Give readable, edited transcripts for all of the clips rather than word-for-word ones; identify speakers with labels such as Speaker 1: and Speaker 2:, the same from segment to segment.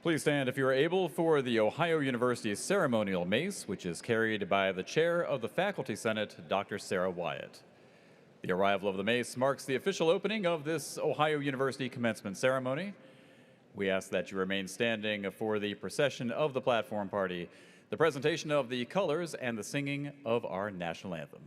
Speaker 1: Please stand if you are able for the Ohio University ceremonial mace, which is carried by the chair of the Faculty Senate, Dr. Sarah Wyatt. The arrival of the mace marks the official opening of this Ohio University commencement ceremony. We ask that you remain standing for the procession of the platform party, the presentation of the colors, and the singing of our national anthem.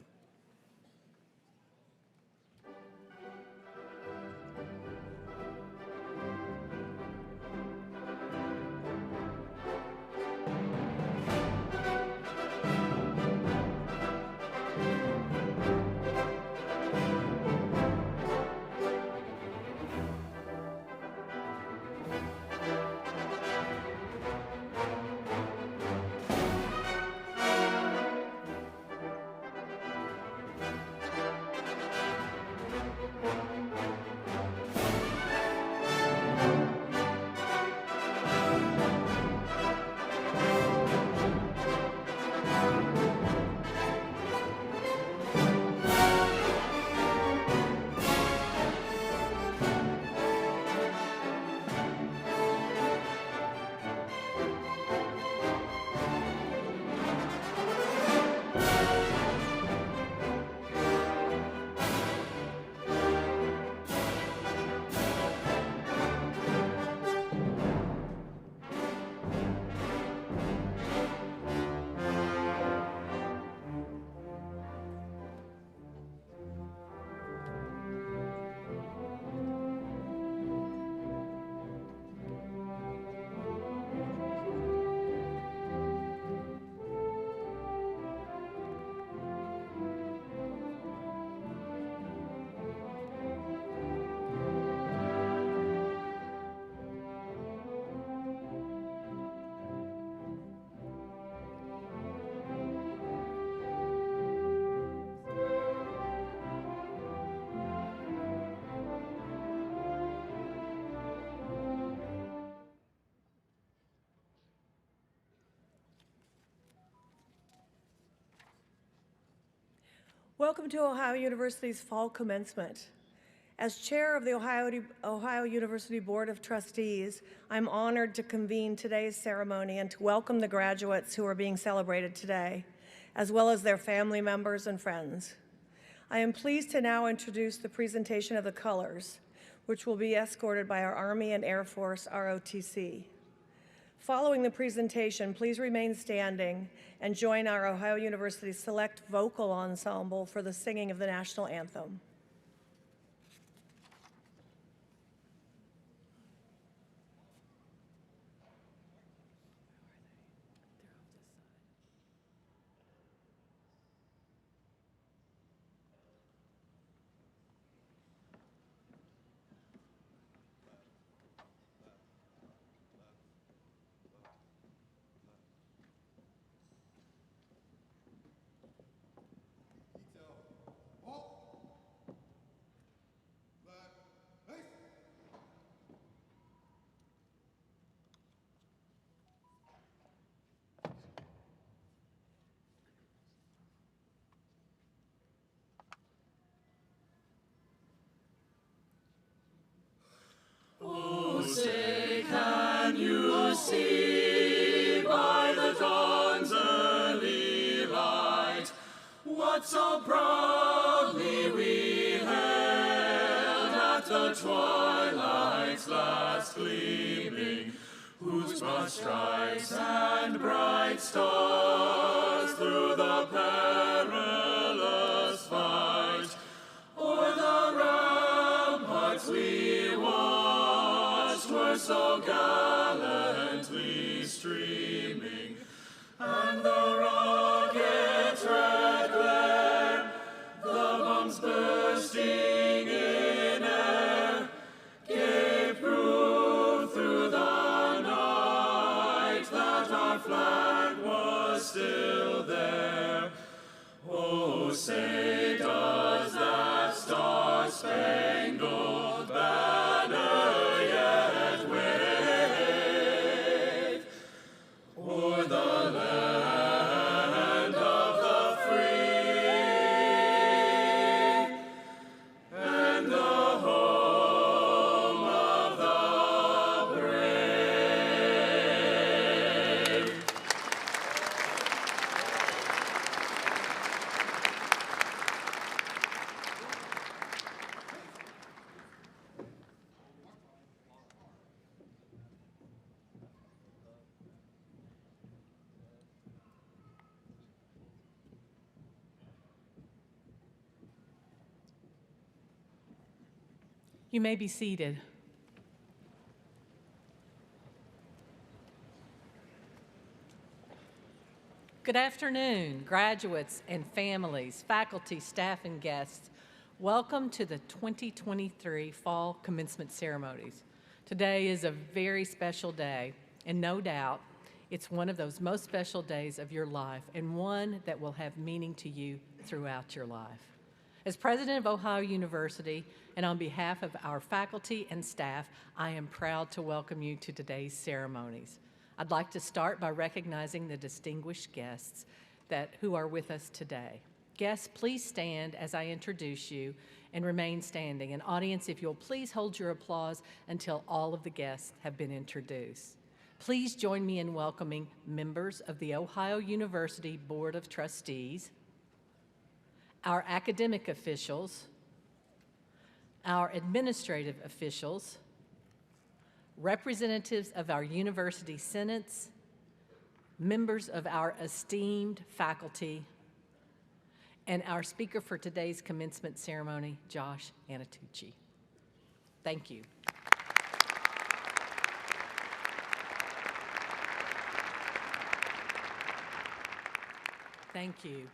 Speaker 2: Welcome to Ohio University's Fall Commencement. As chair of the Ohio University Board of Trustees, I'm honored to convene today's ceremony and to welcome the graduates who are being celebrated today, as well as their family members and friends. I am pleased to now introduce the presentation of the colors, which will be escorted by our Army and Air Force ROTC. Following the presentation, please remain standing and join our Ohio University Select Vocal Ensemble for the singing of the national anthem.
Speaker 3: Oh, say, can you see by the dawn's early light what so proudly we hailed at the twilight's last gleaming, whose broad stripes and bright stars through the perilous fight o'er the ramparts we watched were so gallantly streaming, and the rocket's red glare, the bombs bursting in air, gave proof through the night that our flag was still there. Oh, say, does that star-spangled banner yet wave o'er the land of the free
Speaker 4: You may be seated. Good afternoon, graduates and families, faculty, staff, and guests. Welcome to the 2023 Fall Commencement Ceremonies. Today is a very special day, and no doubt, it's one of those most special days of your life and one that will have meaning to you throughout your life. As president of Ohio University and on behalf of our faculty and staff, I am proud to welcome you to today's ceremonies. I'd like to start by recognizing the distinguished guests who are with us today. Guests, please stand as I introduce you and remain standing. And audience, if you'll please hold your applause until all of the guests have been introduced. Please join me in welcoming members of the Ohio University Board of Trustees, our academic officials, our administrative officials, representatives of our university senates, members of our esteemed faculty, and our speaker for today's commencement ceremony, Josh Anatucci. Thank you. Thank you.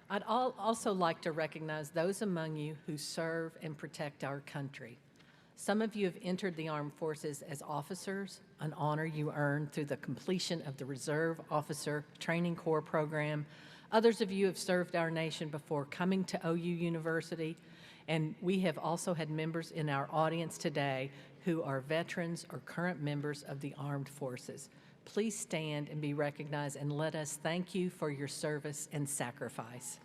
Speaker 4: I'd also like to recognize those among you who serve and protect our country. Some of you have entered the armed forces as officers, an honor you earned through the completion of the Reserve Officer Training Corps program. Others of you have served our nation before coming to OU University, and we have also had members in our audience today who are veterans or current members of the armed forces. Please stand and be recognized, and let us thank you for your service and sacrifice.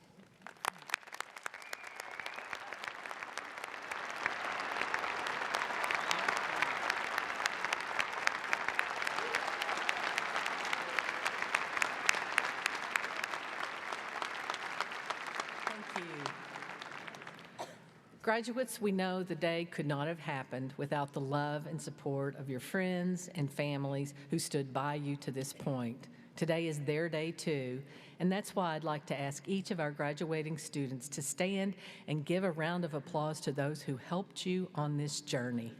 Speaker 4: Graduates, we know the day could not have happened without the love and support of your friends and families who stood by you to this point. Today is their day too, and that's why I'd like to ask each of our graduating students to stand and give a round of applause to those who helped you on this journey.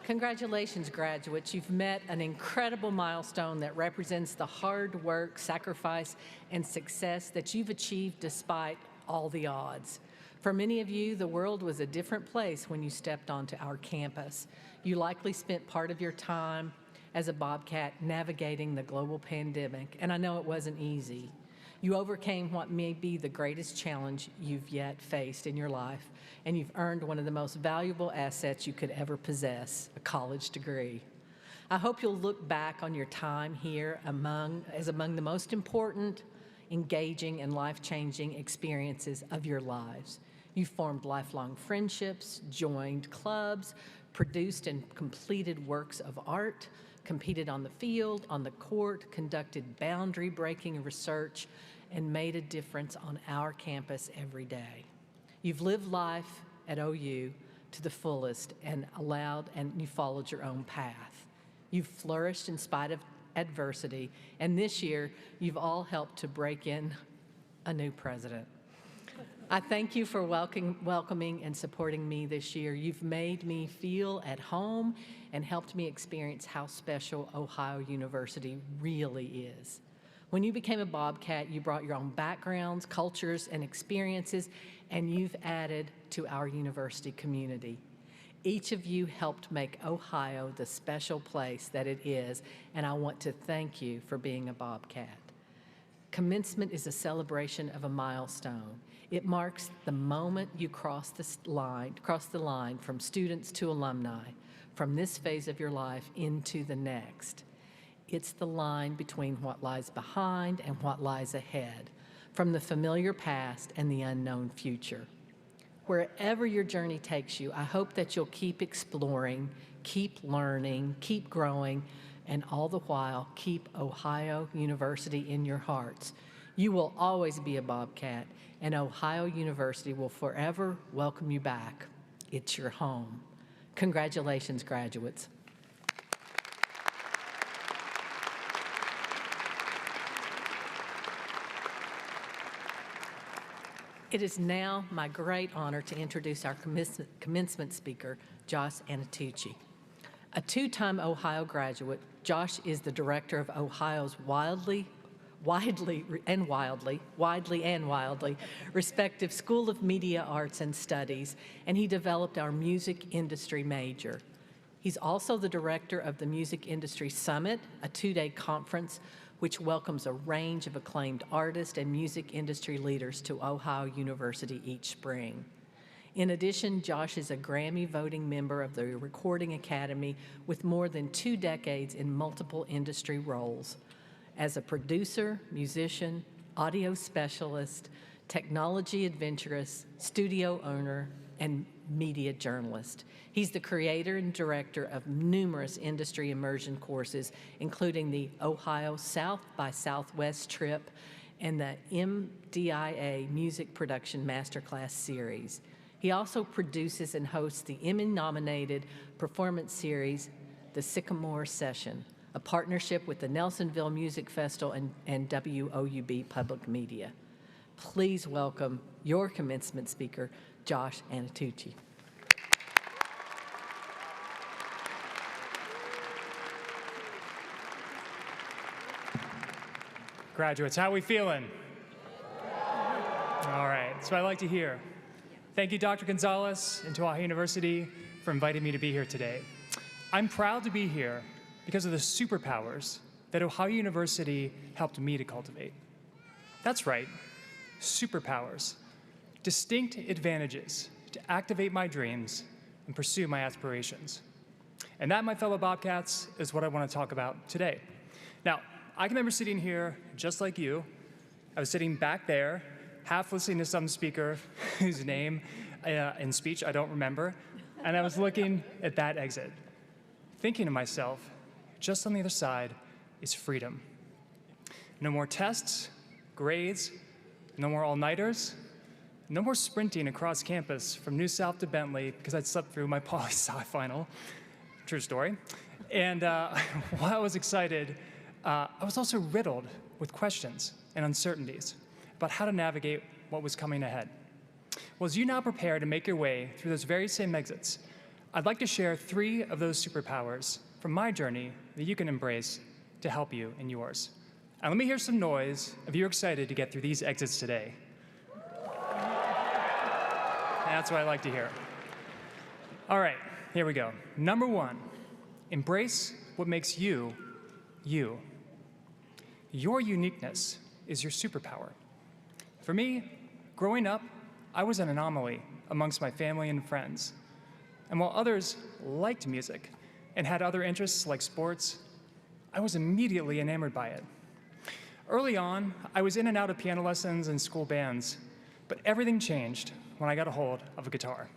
Speaker 4: Congratulations, graduates. You've met an incredible milestone that represents the hard work, sacrifice, and success that you've achieved despite all the odds. For many of you, the world was a different place when you stepped onto our campus. You likely spent part of your time as a Bobcat navigating the global pandemic, and I know it wasn't easy. You overcame what may be the greatest challenge you've yet faced in your life, and you've earned one of the most valuable assets you could ever possess, a college degree. I hope you'll look back on your time here as among the most important, engaging, and life-changing experiences of your lives. You formed lifelong friendships, joined clubs, produced and completed works of art, competed on the field, on the court, conducted boundary-breaking research, and made a difference on our campus every day. You've lived life at OU to the fullest and you followed your own path. You've flourished in spite of adversity, and this year, you've all helped to break in a new president. I thank you for welcoming and supporting me this year. You've made me feel at home and helped me experience how special Ohio University really is. When you became a Bobcat, you brought your own backgrounds, cultures, and experiences, and you've added to our university community. Each of you helped make Ohio the special place that it is, and I want to thank you for being a Bobcat. Commencement is a celebration of a milestone. It marks the moment you cross the line from students to alumni, from this phase of your life into the next. It's the line between what lies behind and what lies ahead, from the familiar past and the unknown future. Wherever your journey takes you, I hope that you'll keep exploring, keep learning, keep growing, and all the while, keep Ohio University in your hearts. You will always be a Bobcat, and Ohio University will forever welcome you back. It's your home. Congratulations, graduates. It is now my great honor to introduce our commencement speaker, Josh Anatucci. A two-time Ohio graduate, Josh is the director of Ohio's widely and wildly respective School of Media Arts and Studies, and he developed our music industry major. He's also the director of the Music Industry Summit, a two-day conference which welcomes a range of acclaimed artists and music industry leaders to Ohio University each spring. In addition, Josh is a Grammy voting member of the Recording Academy with more than 2 decades in multiple industry roles as a producer, musician, audio specialist, technology adventurous, studio owner, and media journalist. He's the creator and director of numerous industry immersion courses, including the Ohio South by Southwest trip and the MDIA Music Production Masterclass series. He also produces and hosts the Emmy-nominated performance series, The Sycamore Session, a partnership with the Nelsonville Music Festival and WOUB Public Media. Please welcome your commencement speaker, Josh Anatucci.
Speaker 5: Graduates, how are we feeling? All right, that's what I like to hear. Thank you, Dr. Gonzalez and to Ohio University for inviting me to be here today. I'm proud to be here because of the superpowers that Ohio University helped me to cultivate. That's right, superpowers, distinct advantages to activate my dreams and pursue my aspirations. And that, my fellow Bobcats, is what I want to talk about today. Now, I can remember sitting here just like you. I was sitting back there, half listening to some speaker whose name in speech I don't remember, and I was looking at that exit, thinking to myself, just on the other side is freedom. No more tests, grades, no more all-nighters, no more sprinting across campus from New South to Bentley because I'd slept through my poli-sci final. True story. And while I was excited, I was also riddled with questions and uncertainties about how to navigate what was coming ahead. Well, as you now prepare to make your way through those very same exits, I'd like to share 3 of those superpowers from my journey that you can embrace to help you in yours. And let me hear some noise if you're excited to get through these exits today. That's what I like to hear. All right, here we go. Number 1, embrace what makes you, you. Your uniqueness is your superpower. For me, growing up, I was an anomaly amongst my family and friends. And while others liked music and had other interests like sports, I was immediately enamored by it. Early on, I was in and out of piano lessons and school bands, but everything changed when I got a hold of a guitar.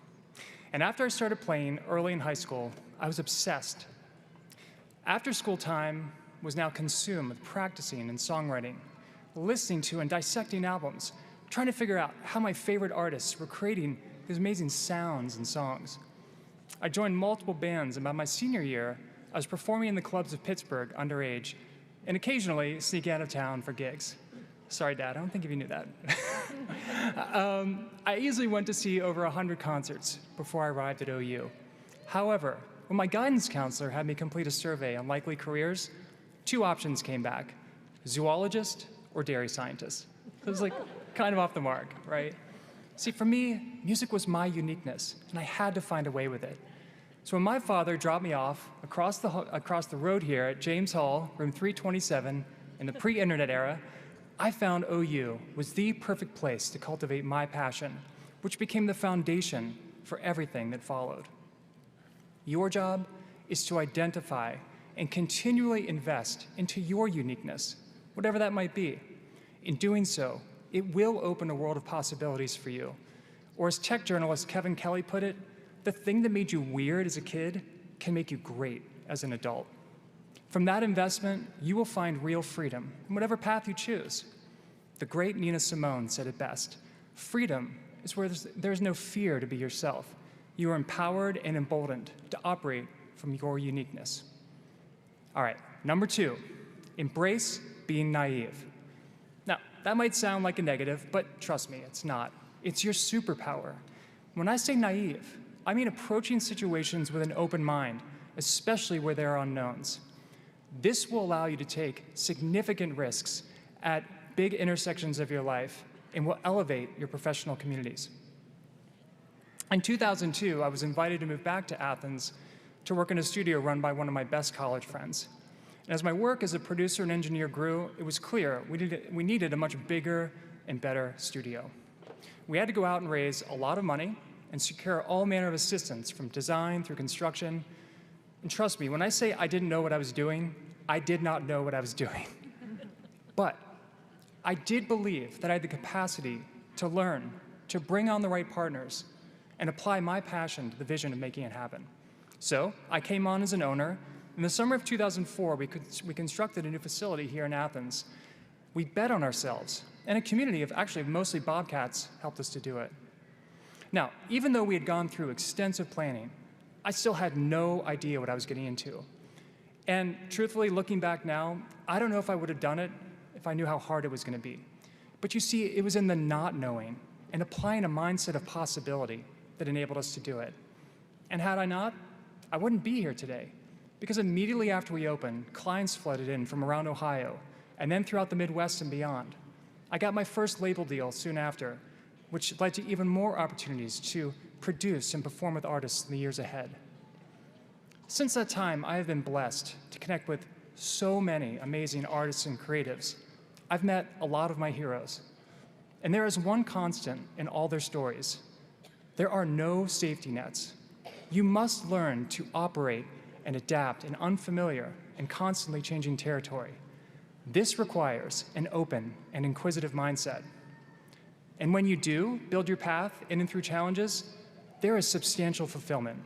Speaker 5: And after I started playing early in high school, I was obsessed. After school time was now consumed with practicing and songwriting, listening to and dissecting albums, trying to figure out how my favorite artists were creating these amazing sounds and songs. I joined multiple bands, and by my senior year, I was performing in the clubs of Pittsburgh underage, and occasionally sneaking out of town for gigs. Sorry, Dad, I don't think you knew that. I easily went to see over 100 concerts before I arrived at OU. However, when my guidance counselor had me complete a survey on likely careers, 2 options came back: zoologist or dairy scientist. It was like kind of off the mark, right? See, for me, music was my uniqueness, and I had to find a way with it. So when my father dropped me off across the road here at James Hall, room 327, in the pre-internet era, I found OU was the perfect place to cultivate my passion, which became the foundation for everything that followed. Your job is to identify and continually invest into your uniqueness, whatever that might be. In doing so, it will open a world of possibilities for you. Or as tech journalist Kevin Kelly put it, the thing that made you weird as a kid can make you great as an adult. From that investment, you will find real freedom in whatever path you choose. The great Nina Simone said it best: freedom is where there's no fear to be yourself, You are empowered and emboldened to operate from your uniqueness. All right, number 2, embrace being naive. Now, that might sound like a negative, but trust me, it's not. It's your superpower. When I say naive, I mean approaching situations with an open mind, especially where there are unknowns. This will allow you to take significant risks at big intersections of your life and will elevate your professional communities. In 2002, I was invited to move back to Athens to work in a studio run by one of my best college friends. And as my work as a producer and engineer grew, it was clear we needed a much bigger and better studio. We had to go out and raise a lot of money and secure all manner of assistance from design through construction. And trust me, when I say I didn't know what I was doing, I did not know what I was doing. But I did believe that I had the capacity to learn, to bring on the right partners, and apply my passion to the vision of making it happen. So I came on as an owner. In the summer of 2004, we constructed a new facility here in Athens. We bet on ourselves, and a community of actually mostly Bobcats helped us to do it. Now, even though we had gone through extensive planning, I still had no idea what I was getting into. And truthfully, looking back now, I don't know if I would have done it if I knew how hard it was going to be. But you see, it was in the not knowing and applying a mindset of possibility that enabled us to do it. And had I not, I wouldn't be here today. Because immediately after we opened, clients flooded in from around Ohio, and then throughout the Midwest and beyond. I got my first label deal soon after, which led to even more opportunities to produce and perform with artists in the years ahead. Since that time, I have been blessed to connect with so many amazing artists and creatives. I've met a lot of my heroes. And there is one constant in all their stories. There are no safety nets. You must learn to operate and adapt in unfamiliar and constantly changing territory. This requires an open and inquisitive mindset. And when you do build your path in and through challenges, there is substantial fulfillment.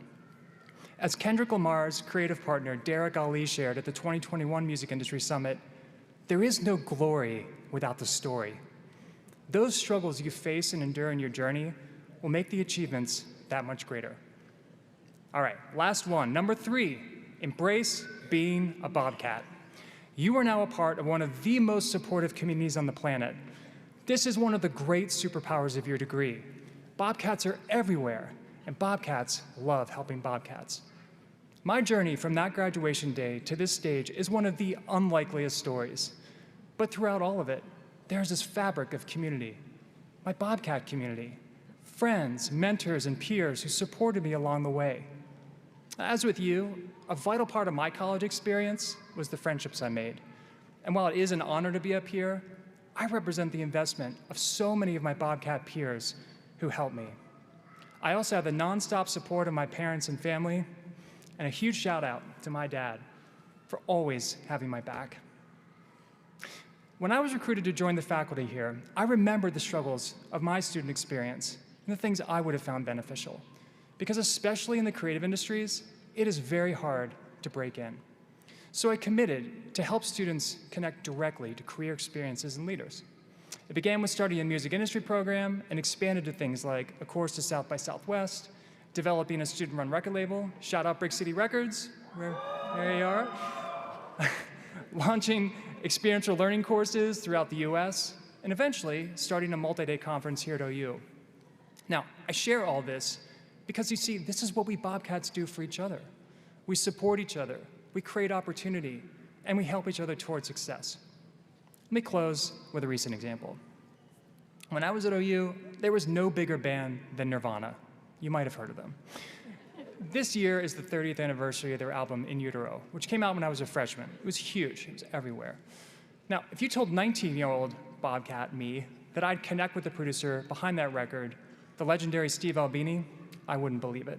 Speaker 5: As Kendrick Lamar's creative partner, Derek Ali, shared at the 2021 Music Industry Summit, there is no glory without the story. Those struggles you face and endure in your journey will make the achievements that much greater. All right, last one, number 3, embrace being a Bobcat. You are now a part of one of the most supportive communities on the planet. This is one of the great superpowers of your degree. Bobcats are everywhere, and Bobcats love helping Bobcats. My journey from that graduation day to this stage is one of the unlikeliest stories. But throughout all of it, there's this fabric of community, my Bobcat community, friends, mentors, and peers who supported me along the way. As with you, a vital part of my college experience was the friendships I made. And while it is an honor to be up here, I represent the investment of so many of my Bobcat peers who helped me. I also have the nonstop support of my parents and family, and a huge shout out to my dad for always having my back. When I was recruited to join the faculty here, I remembered the struggles of my student experience and the things I would have found beneficial. Because especially in the creative industries, it is very hard to break in. So I committed to help students connect directly to career experiences and leaders. It began with starting a music industry program and expanded to things like a course to South by Southwest, developing a student-run record label, shout out Brick City Records, there you are, launching experiential learning courses throughout the US, and eventually starting a multi-day conference here at OU. Now, I share all this because you see, this is what we Bobcats do for each other. We support each other, we create opportunity, and we help each other toward success. Let me close with a recent example. When I was at OU, there was no bigger band than Nirvana. You might have heard of them. This year is the 30th anniversary of their album In Utero, which came out when I was a freshman. It was huge, it was everywhere. Now, if you told 19-year-old Bobcat me that I'd connect with the producer behind that record, the legendary Steve Albini, I wouldn't believe it.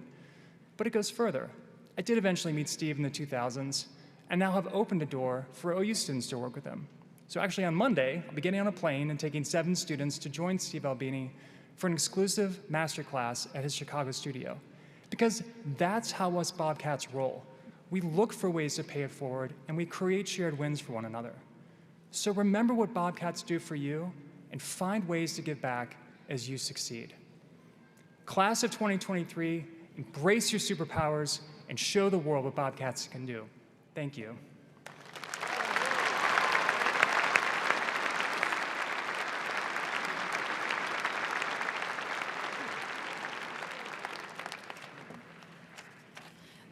Speaker 5: But it goes further. I did eventually meet Steve in the 2000s, and now have opened a door for OU students to work with him. So actually on Monday, I'll be getting on a plane and taking 7 students to join Steve Albini for an exclusive masterclass at his Chicago studio. Because that's how us Bobcats roll. We look for ways to pay it forward, and we create shared wins for one another. So remember what Bobcats do for you, and find ways to give back as you succeed. Class of 2023, embrace your superpowers, and show the world what Bobcats can do. Thank you.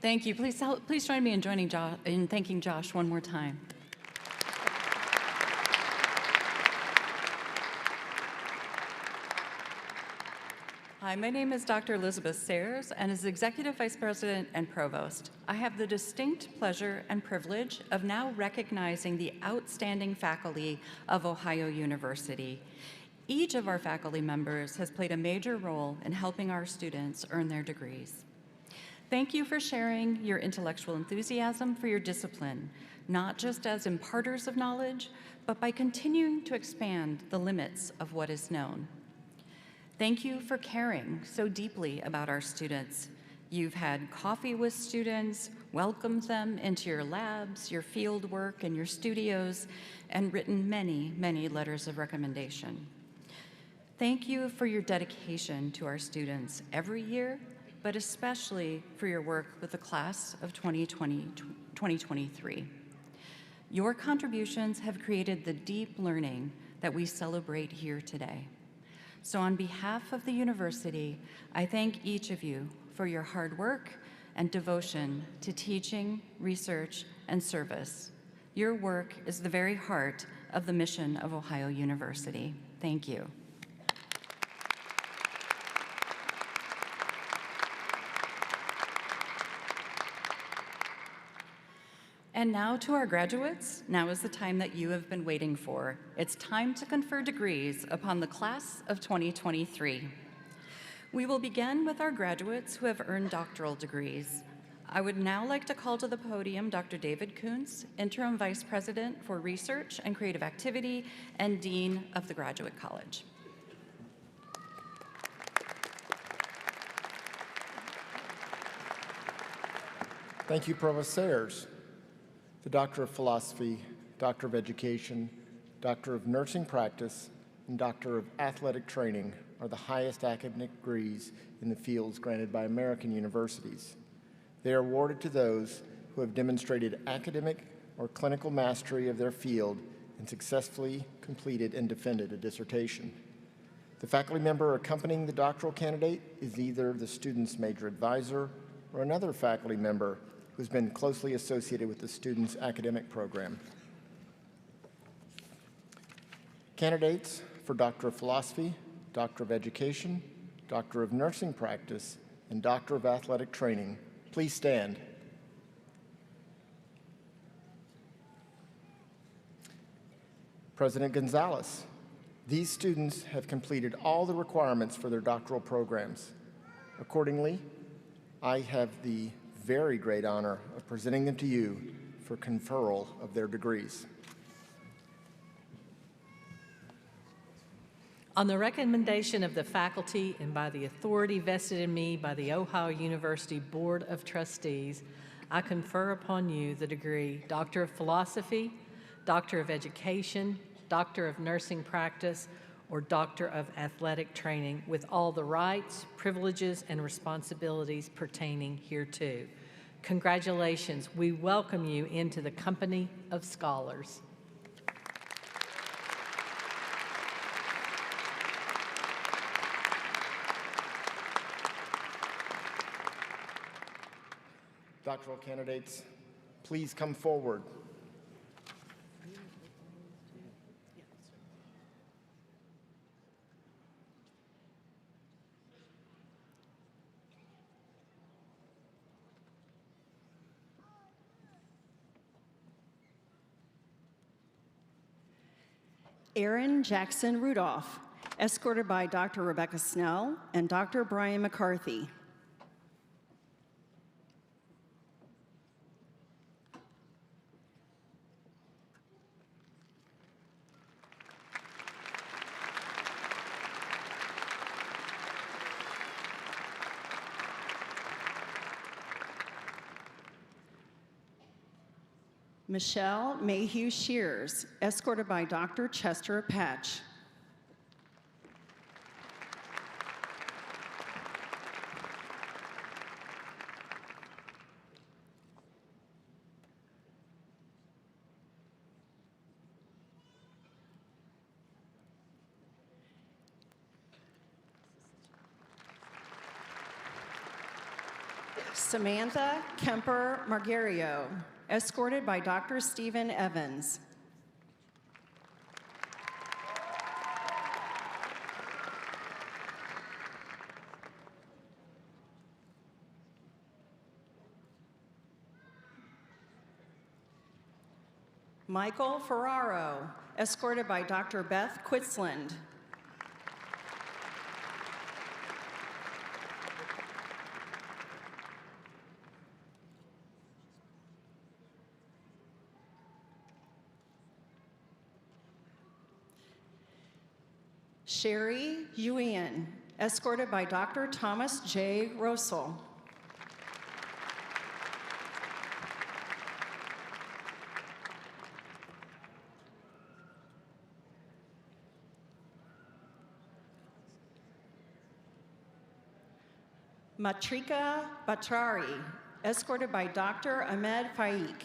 Speaker 6: Thank you. Please join me in thanking Josh one more time. Hi, my name is Dr. Elizabeth Sayers, and as Executive Vice President and Provost, I have the distinct pleasure and privilege of now recognizing the outstanding faculty of Ohio University. Each of our faculty members has played a major role in helping our students earn their degrees. Thank you for sharing your intellectual enthusiasm for your discipline, not just as imparters of knowledge, but by continuing to expand the limits of what is known. Thank you for caring so deeply about our students. You've had coffee with students, welcomed them into your labs, your field work, and your studios, and written many, many letters of recommendation. Thank you for your dedication to our students every year, but especially for your work with the class of 2023. Your contributions have created the deep learning that we celebrate here today. So on behalf of the university, I thank each of you for your hard work and devotion to teaching, research, and service. Your work is the very heart of the mission of Ohio University. Thank you. And now to our graduates, now is the time that you have been waiting for. It's time to confer degrees upon the class of 2023. We will begin with our graduates who have earned doctoral degrees. I would now like to call to the podium Dr. David Kuntz, Interim Vice President for Research and Creative Activity and Dean of the Graduate College.
Speaker 7: Thank you, Provost Sayers. The Doctor of Philosophy, Doctor of Education, Doctor of Nursing Practice, and Doctor of Athletic Training are the highest academic degrees in the fields granted by American universities. They are awarded to those who have demonstrated academic or clinical mastery of their field and successfully completed and defended a dissertation. The faculty member accompanying the doctoral candidate is either the student's major advisor or another faculty member who's been closely associated with the student's academic program. Candidates for Doctor of Philosophy, Doctor of Education, Doctor of Nursing Practice, and Doctor of Athletic Training, please stand. President Gonzalez, these students have completed all the requirements for their doctoral programs. Accordingly, I have the very great honor of presenting them to you for conferral of their degrees.
Speaker 4: On the recommendation of the faculty and by the authority vested in me by the Ohio University Board of Trustees, I confer upon you the degree Doctor of Philosophy, Doctor of Education, Doctor of Nursing Practice, or Doctor of Athletic Training with all the rights, privileges, and responsibilities pertaining hereto. Congratulations. We welcome you into the company of scholars.
Speaker 7: Doctoral candidates, please come forward.
Speaker 8: Aaron Jackson Rudolph, escorted by Dr. Rebecca Snell and Dr. Brian McCarthy. Michelle Mayhew Shears, escorted by Dr. Chester Patch. Samantha Kemper Margario, escorted by Dr. Stephen Evans. Michael Ferraro, escorted by Dr. Beth Quitzland. Sherry Yuian, escorted by Dr. Thomas J. Russell. Matrika Batrari, escorted by Dr. Ahmed Faik.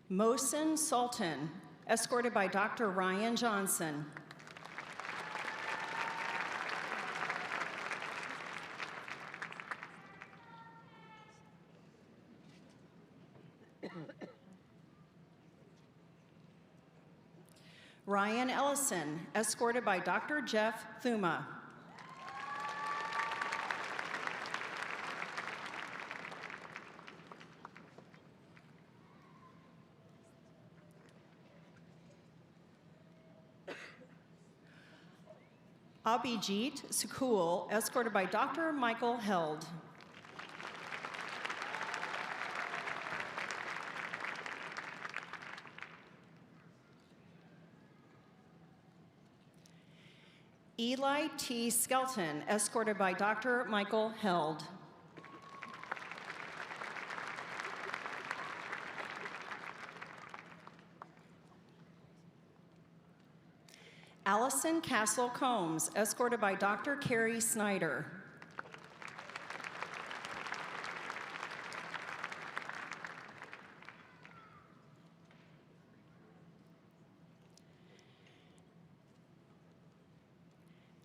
Speaker 8: Mohsen Sultan, escorted by Dr. Ryan Johnson. Ryan Ellison, escorted by Dr. Jeff Thuma. Abhijit Sukul, escorted by Dr. Michael Held. Eli T. Skelton, escorted by Dr. Michael Held. Allison Castle Combs, escorted by Dr. Carrie Snyder.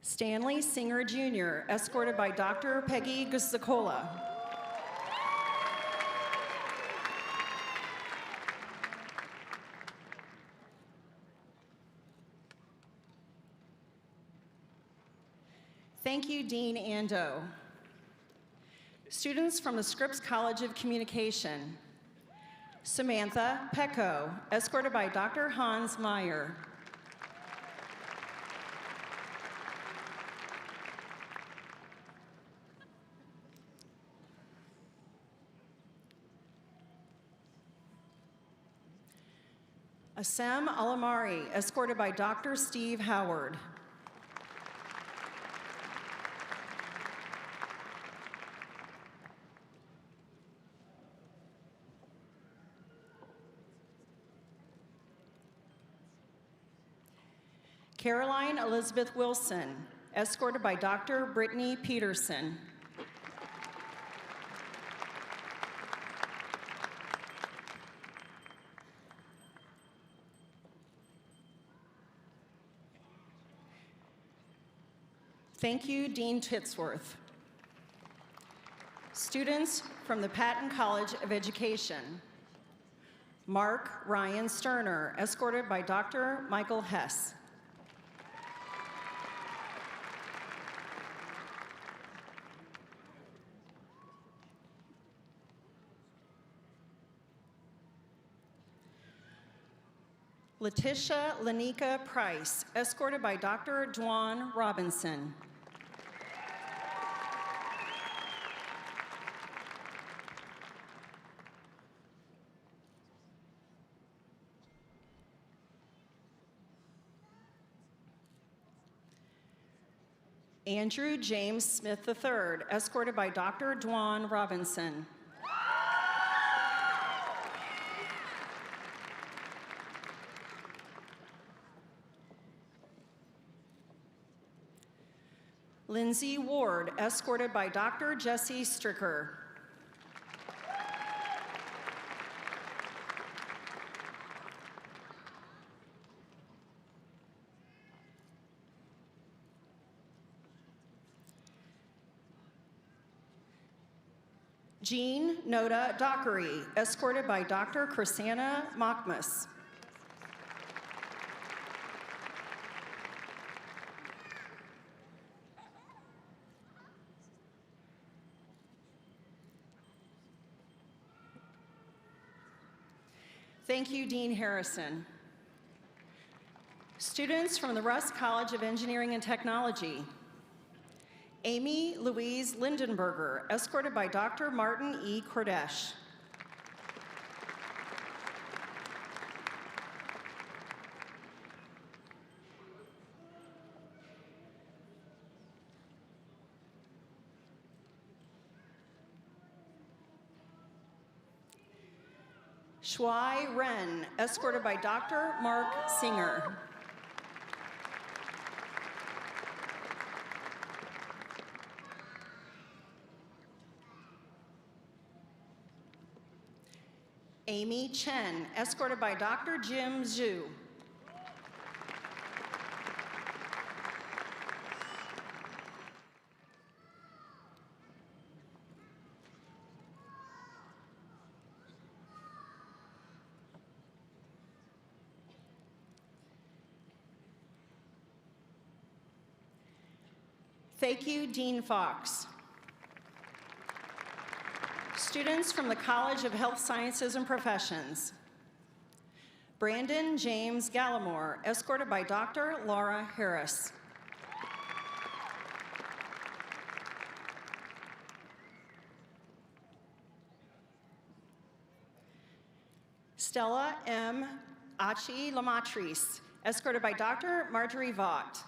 Speaker 8: Stanley Singer Jr., escorted by Dr. Peggy Gusacola. Thank you, Dean Ando. Students from the Scripps College of Communication. Samantha Pecco, escorted by Dr. Hans Meyer. Assam Alamari, escorted by Dr. Steve Howard. Caroline Elizabeth Wilson, escorted by Dr. Brittany Peterson. Thank you, Dean Titsworth. Students from the Patton College of Education. Mark Ryan Sterner, escorted by Dr. Michael Hess. Letitia Lanika Price, escorted by Dr. Dwan Robinson. Andrew James Smith III, escorted by Dr. Dwan Robinson. Lindsay Ward, escorted by Dr. Jesse Stricker. Jean Noda Dockery, escorted by Dr. Chrisanna Mockmus. Thank you, Dean Harrison. Students from the Russ College of Engineering and Technology. Amy Louise Lindenberger, escorted by Dr. Martin E. Kordesh. Shuai Ren, escorted by Dr. Mark Singer. Amy Chen, escorted by Dr. Jim Zhu. Thank you, Dean Fox. Students from the College of Health Sciences and Professions. Brandon James Gallimore, escorted by Dr. Laura Harris. Stella M. Achi Lamatrice, escorted by Dr. Marjorie Vaught.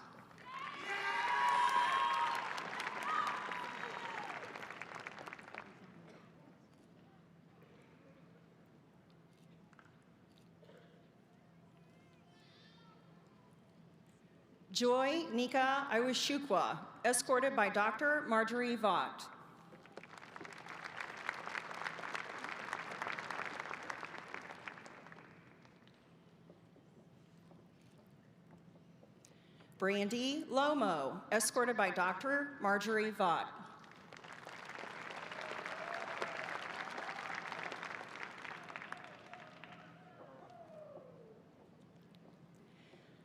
Speaker 8: Joy Nika Iwashukwa, escorted by Dr. Marjorie Vaught. Brandy Lomo, escorted by Dr. Marjorie Vaught.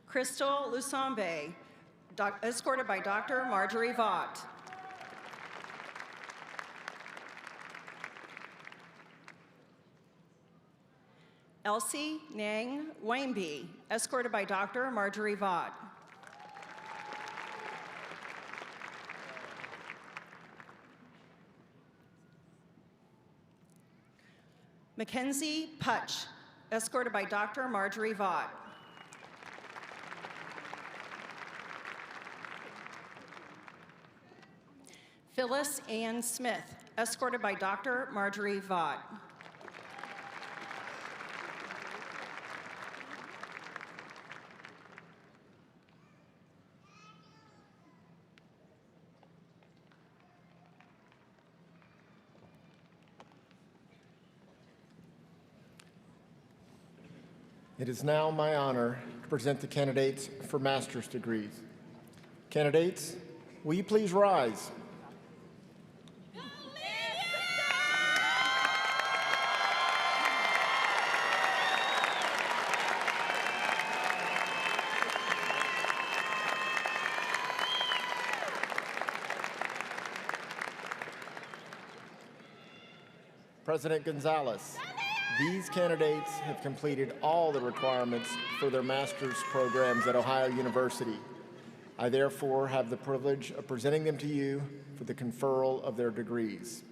Speaker 8: Crystal Lusambe, escorted by Dr. Marjorie Vaught. Elsie Nang Wamby, escorted by Dr. Marjorie Vaught. Mackenzie Putch, escorted by Dr. Marjorie Vaught. Phyllis Ann Smith, escorted by Dr. Marjorie Vaught.
Speaker 7: It is now my honor to present the candidates for master's degrees. Candidates, will you please rise? President Gonzalez, these candidates have completed all the requirements for their master's programs at Ohio University. I therefore have the privilege of presenting them to you for the conferral of their degrees.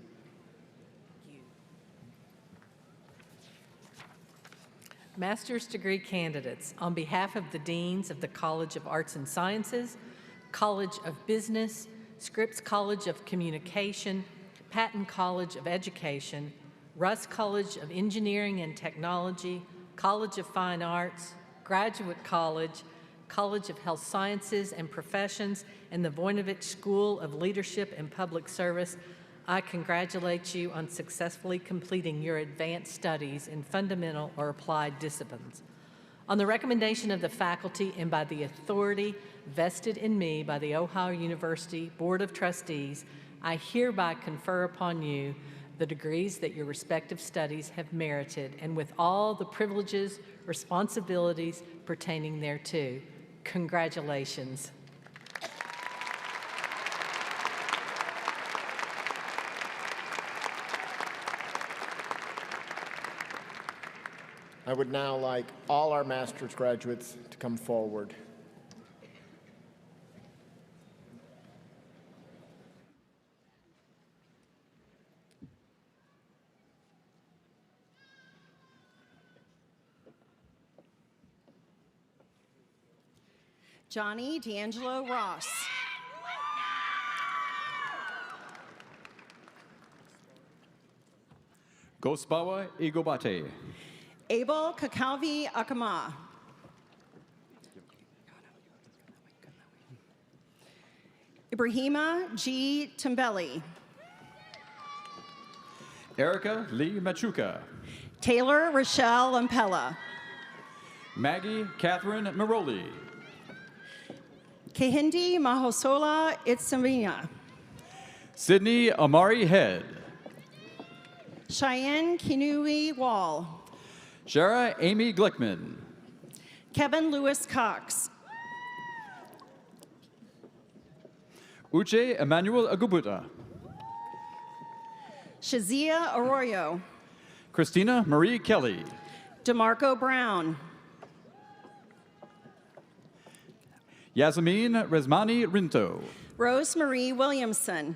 Speaker 4: Master's degree candidates, on behalf of the Deans of the College of Arts and Sciences, College of Business, Scripps College of Communication, Patton College of Education, Russ College of Engineering and Technology, College of Fine Arts, Graduate College, College of Health Sciences and Professions, and the Voinovich School of Leadership and Public Service, I congratulate you on successfully completing your advanced studies in fundamental or applied disciplines. On the recommendation of the faculty and by the authority vested in me by the Ohio University Board of Trustees, I hereby confer upon you the degrees that your respective studies have merited, and with all the privileges, responsibilities pertaining thereto. Congratulations.
Speaker 7: I would now like all our master's graduates to come forward.
Speaker 8: Johnny D'Angelo Ross.
Speaker 1: Gosbawa Igobate.
Speaker 8: Abel Kakalvi Akama. Ibrahima G. Timbeli.
Speaker 1: Erica Lee Machuca.
Speaker 8: Taylor Rochelle Lampella.
Speaker 1: Maggie Catherine Maroli.
Speaker 8: Kehindi Mahosola Itsamina.
Speaker 1: Sydney Amari Head.
Speaker 8: Cheyenne Kinui Wall.
Speaker 1: Shara Amy Glickman.
Speaker 8: Kevin Lewis Cox.
Speaker 1: Uche Emmanuel Agubuta.
Speaker 8: Shazia Arroyo.
Speaker 1: Christina Marie Kelly.
Speaker 8: DeMarco Brown.
Speaker 1: Yasmin Resmani Rinto.
Speaker 8: Rose Marie Williamson.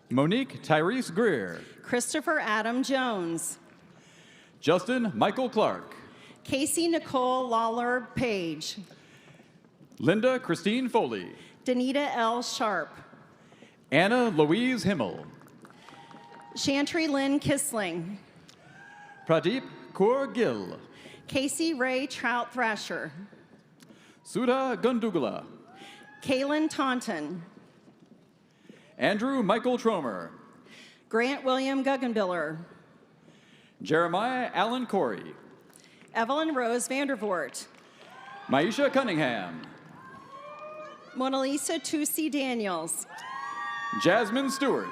Speaker 1: Monique Tyrese Greer.
Speaker 8: Christopher Adam Jones.
Speaker 1: Justin Michael Clark.
Speaker 8: Casey Nicole Lawler Page.
Speaker 1: Linda Christine Foley.
Speaker 8: Danita L. Sharp.
Speaker 1: Anna Louise Himmel.
Speaker 8: Chantry Lynn Kissling.
Speaker 1: Pradeep Kaur Gill.
Speaker 8: Casey Ray Trout Thrasher.
Speaker 1: Sudha Gundugala.
Speaker 8: Kaylin Taunton.
Speaker 1: Andrew Michael Tromer.
Speaker 8: Grant William Guggenbiller.
Speaker 1: Jeremiah Allen Corey.
Speaker 8: Evelyn Rose Vandervoort.
Speaker 1: Maisha Cunningham.
Speaker 8: Mona Lisa Tusi Daniels.
Speaker 1: Jasmine Stewart.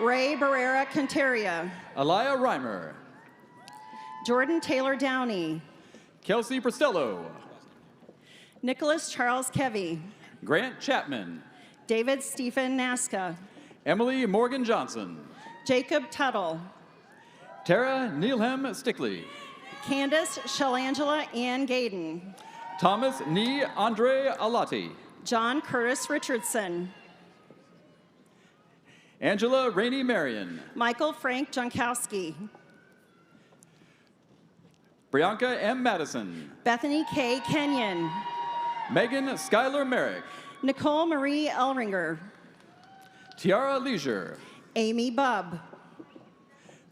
Speaker 8: Ray Barrera Canteria.
Speaker 1: Alaya Reimer.
Speaker 8: Jordan Taylor Downey.
Speaker 1: Kelsey Prestello.
Speaker 8: Nicholas Charles Kevy.
Speaker 1: Grant Chapman.
Speaker 8: David Stephen Nasca.
Speaker 1: Emily Morgan Johnson.
Speaker 8: Jacob Tuttle.
Speaker 1: Tara Neelhem Stickley.
Speaker 8: Candace Shellangela Ann Gaden.
Speaker 1: Thomas Nee Andre Alati.
Speaker 8: John Curtis Richardson.
Speaker 1: Angela Rainey Marion.
Speaker 8: Michael Frank Jankowski.
Speaker 1: Brianka M. Madison.
Speaker 8: Bethany K. Kenyon.
Speaker 1: Megan Skylar Merrick.
Speaker 8: Nicole Marie Elringer.
Speaker 1: Tiara Leisure.
Speaker 8: Amy Bubb.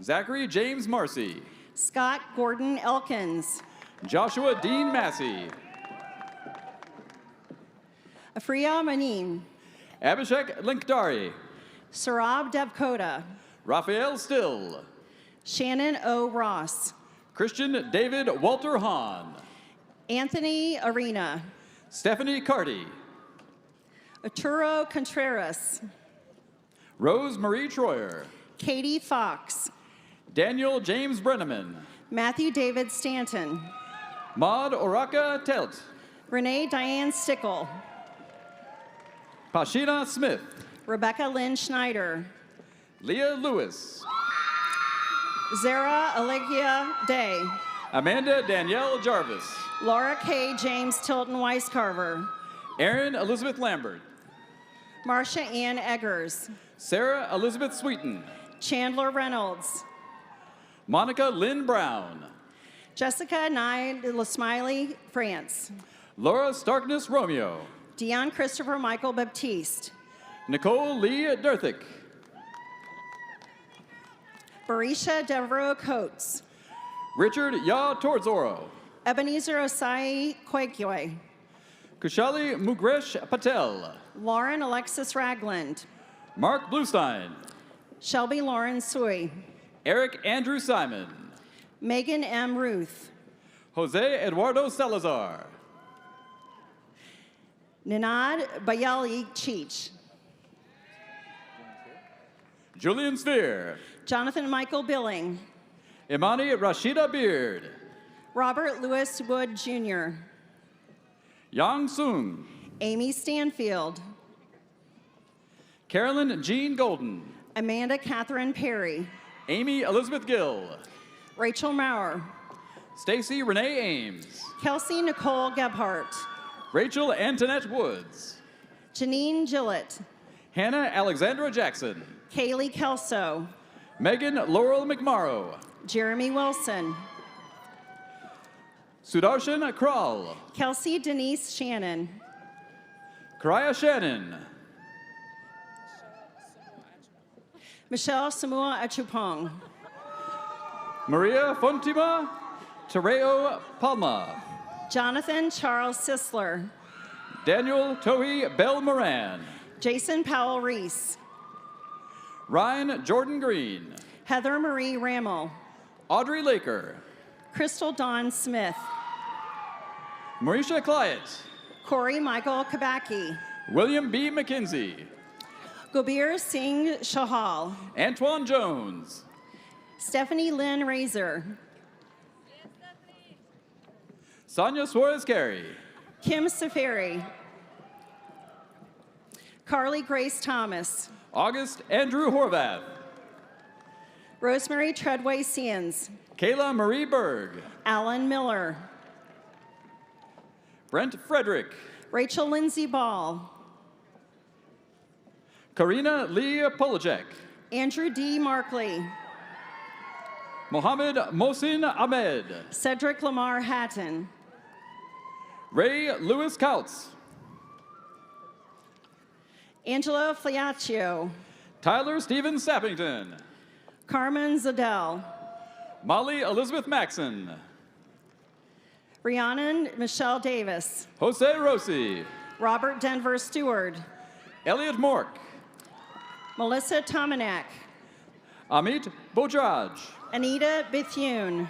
Speaker 1: Zachary James Marcy.
Speaker 8: Scott Gordon Elkins.
Speaker 1: Joshua Dean Massey.
Speaker 8: Afriya Manin.
Speaker 1: Abhishek Linkdari.
Speaker 8: Sarab Devkota.
Speaker 1: Raphael Still.
Speaker 8: Shannon O. Ross.
Speaker 1: Christian David Walter Hahn.
Speaker 8: Anthony Arena.
Speaker 1: Stephanie Carty.
Speaker 8: Arturo Contreras.
Speaker 1: Rose Marie Troyer.
Speaker 8: Katie Fox.
Speaker 1: Daniel James Brenneman.
Speaker 8: Matthew David Stanton.
Speaker 1: Maud Oraka Telt.
Speaker 8: Renee Diane Stickle.
Speaker 1: Pashina Smith.
Speaker 8: Rebecca Lynn Schneider.
Speaker 1: Leah Lewis.
Speaker 8: Zara Allegia Day.
Speaker 1: Amanda Danielle Jarvis.
Speaker 8: Laura K. James Tilton Weiscarver.
Speaker 1: Erin Elizabeth Lambert.
Speaker 8: Marcia Ann Eggers.
Speaker 1: Sarah Elizabeth Sweeten.
Speaker 8: Chandler Reynolds.
Speaker 1: Monica Lynn Brown.
Speaker 8: Jessica Nye LaSmiley, France.
Speaker 1: Laura Starkness Romeo.
Speaker 8: Dion Christopher Michael Baptiste.
Speaker 1: Nicole Lee Durthick.
Speaker 8: Barisha Devereaux Coates.
Speaker 1: Richard Ya Torzoro.
Speaker 8: Ebenezer Osai Kwekwe.
Speaker 1: Kushali Mugresh Patel.
Speaker 8: Lauren Alexis Ragland.
Speaker 1: Mark Bluestein.
Speaker 8: Shelby Lauren Sui.
Speaker 1: Eric Andrew Simon.
Speaker 8: Megan M. Ruth.
Speaker 1: Jose Eduardo Salazar.
Speaker 8: Ninad Bayali Cheech.
Speaker 1: Julian Sphere.
Speaker 8: Jonathan Michael Billing.
Speaker 1: Imani Rashida Beard.
Speaker 8: Robert Lewis Wood Jr.
Speaker 1: Yang Sung.
Speaker 8: Amy Stanfield.
Speaker 1: Carolyn Jean Golden.
Speaker 8: Amanda Catherine Perry.
Speaker 1: Amy Elizabeth Gill.
Speaker 8: Rachel Maurer.
Speaker 1: Stacy Renee Ames.
Speaker 8: Kelsey Nicole Gebhardt.
Speaker 1: Rachel Antoinette Woods.
Speaker 8: Janine Gillett.
Speaker 1: Hannah Alexandra Jackson.
Speaker 8: Kaylee Kelso.
Speaker 1: Megan Laurel McMorrow.
Speaker 8: Jeremy Wilson.
Speaker 1: Sudarshan Kral.
Speaker 8: Kelsey Denise Shannon.
Speaker 1: Karaya Shannon.
Speaker 8: Michelle Samua Achupong.
Speaker 1: Maria Fontima Tereo Palma.
Speaker 8: Jonathan Charles Sisler.
Speaker 1: Daniel Tohi Bell Moran.
Speaker 8: Jason Powell Reese.
Speaker 1: Ryan Jordan Green.
Speaker 8: Heather Marie Rammel.
Speaker 1: Audrey Laker.
Speaker 8: Crystal Dawn Smith.
Speaker 1: Marisha Clyett.
Speaker 8: Corey Michael Kabaki.
Speaker 1: William B. McKenzie.
Speaker 8: Gobir Singh Shahal.
Speaker 1: Antoine Jones.
Speaker 8: Stephanie Lynn Razor.
Speaker 1: Sonia Suarez Carey.
Speaker 8: Kim Safari. Carly Grace Thomas.
Speaker 1: August Andrew Horvath.
Speaker 8: Rosemary Treadway Seans.
Speaker 1: Kayla Marie Berg.
Speaker 8: Alan Miller.
Speaker 1: Brent Frederick.
Speaker 8: Rachel Lindsay Ball.
Speaker 1: Karina Lee Polacek.
Speaker 8: Andrew D. Markley.
Speaker 1: Mohammed Mohsin Ahmed.
Speaker 8: Cedric Lamar Hatton.
Speaker 1: Ray Lewis Kautz.
Speaker 8: Angela Fliaccio.
Speaker 1: Tyler Stephen Sappington.
Speaker 8: Carmen Zadell.
Speaker 1: Molly Elizabeth Maxon.
Speaker 8: Rhiannon Michelle Davis.
Speaker 1: Jose Rossi.
Speaker 8: Robert Denver Stewart.
Speaker 1: Elliot Mork.
Speaker 8: Melissa Tomanak.
Speaker 1: Amit Bojraj.
Speaker 8: Anita Bethune.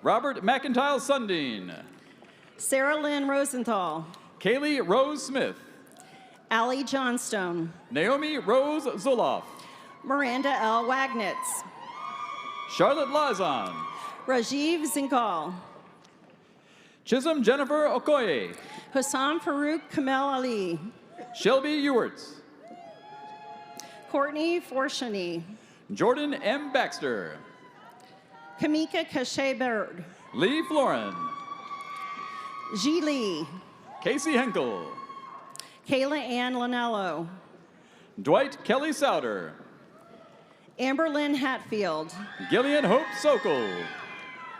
Speaker 1: Robert McIntyre Sundin.
Speaker 8: Sarah Lynn Rosenthal.
Speaker 1: Kaylee Rose Smith.
Speaker 8: Allie Johnstone.
Speaker 1: Naomi Rose Zoloff.
Speaker 8: Miranda L. Wagnitz.
Speaker 1: Charlotte Lazon.
Speaker 8: Rajiv Zingal.
Speaker 1: Chisholm Jennifer Okoye.
Speaker 8: Hussam Farouk Kamel Ali.
Speaker 1: Shelby Ewerts.
Speaker 8: Courtney Forshani.
Speaker 1: Jordan M. Baxter.
Speaker 8: Kamika Cachet Bird.
Speaker 1: Lee Florin.
Speaker 8: Ji Lee.
Speaker 1: Casey Henkel.
Speaker 8: Kayla Ann Lanello.
Speaker 1: Dwight Kelly Souter.
Speaker 8: Amber Lynn Hatfield.
Speaker 1: Gillian Hope Sokol.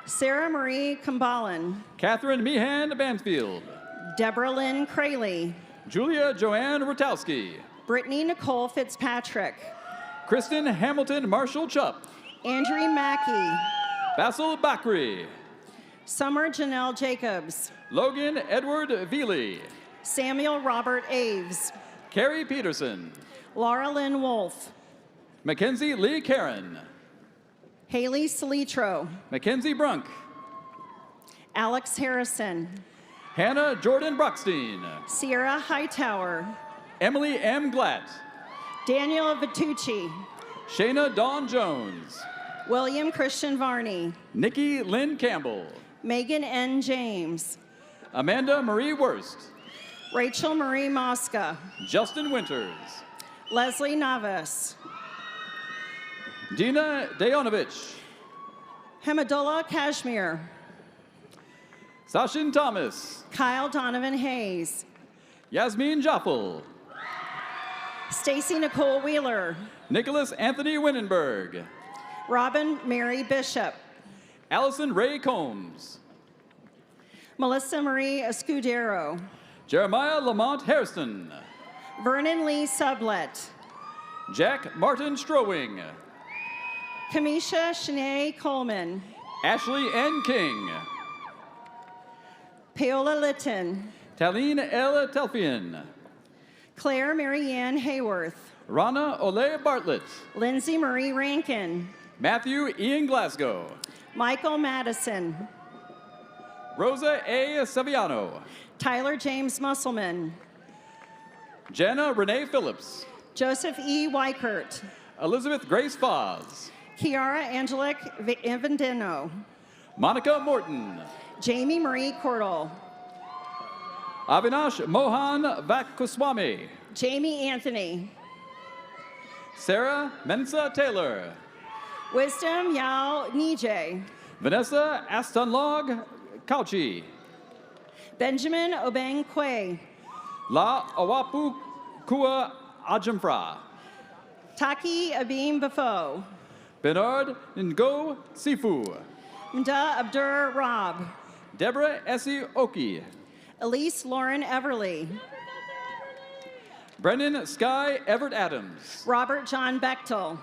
Speaker 8: Sarah Marie Kambalan.
Speaker 1: Catherine Meehan Banfield.
Speaker 8: Deborah Lynn Crayley.
Speaker 1: Julia Joanne Rutowski.
Speaker 8: Brittany Nicole Fitzpatrick.
Speaker 1: Kristen Hamilton Marshall Chupp.
Speaker 8: Andrew Mackey.
Speaker 1: Basil Bakri.
Speaker 8: Summer Janelle Jacobs.
Speaker 1: Logan Edward Veely.
Speaker 8: Samuel Robert Aves.
Speaker 1: Carrie Peterson.
Speaker 8: Laura Lynn Wolf.
Speaker 1: Mackenzie Lee Karen.
Speaker 8: Haley Salitro.
Speaker 1: Mackenzie Brunk.
Speaker 8: Alex Harrison.
Speaker 1: Hannah Jordan Brockstein.
Speaker 8: Sierra Hightower.
Speaker 1: Emily M. Glatt.
Speaker 8: Daniel Vitucci.
Speaker 1: Shayna Dawn Jones.
Speaker 8: William Christian Varney.
Speaker 1: Nikki Lynn Campbell.
Speaker 8: Megan N. James.
Speaker 1: Amanda Marie Wurst.
Speaker 8: Rachel Marie Mosca.
Speaker 1: Justin Winters.
Speaker 8: Leslie Navas.
Speaker 1: Dina Dejonovich.
Speaker 8: Hamadullah Kashmir.
Speaker 1: Sashin Thomas.
Speaker 8: Kyle Donovan Hayes.
Speaker 1: Yasmin Jaffel.
Speaker 8: Stacy Nicole Wheeler.
Speaker 1: Nicholas Anthony Winnenberg.
Speaker 8: Robin Mary Bishop.
Speaker 1: Allison Ray Combs.
Speaker 8: Melissa Marie Escudero.
Speaker 1: Jeremiah Lamont Hairston.
Speaker 8: Vernon Lee Sublet.
Speaker 1: Jack Martin Strowing.
Speaker 8: Kamisha Shanae Coleman.
Speaker 1: Ashley N. King.
Speaker 8: Paola Litton,
Speaker 1: Taline L. Telfian.
Speaker 8: Claire Marianne Hayworth,
Speaker 1: Rana Ole Bartlett.
Speaker 8: Lindsay Marie Rankin,
Speaker 1: Matthew Ian Glasgow.
Speaker 8: Michael Madison,
Speaker 1: Rosa A. Saviano.
Speaker 8: Tyler James Musselman,
Speaker 1: Jenna Renee Phillips.
Speaker 8: Joseph E. Weichert,
Speaker 1: Elizabeth Grace Foz.
Speaker 8: Kiara Angelique Evandino,
Speaker 1: Monica Morton.
Speaker 8: Jamie Marie Cordell,
Speaker 1: Avinash Mohan Vakuswamy.
Speaker 8: Jamie Anthony,
Speaker 1: Sarah Mensa Taylor.
Speaker 8: Wisdom Yao Nije,
Speaker 1: Vanessa Astonlog Kauchi.
Speaker 8: Benjamin Obeng Kwe,
Speaker 1: La Awapu Kua Ajamfra.
Speaker 8: Taki Abim Bafo,
Speaker 1: Bernard Ngo Sifu.
Speaker 8: Mda Abdur Rob,
Speaker 1: Deborah Essie Oki.
Speaker 8: Elise Lauren Everly,
Speaker 1: Brendan Sky Everett Adams.
Speaker 8: Robert John Bechtel,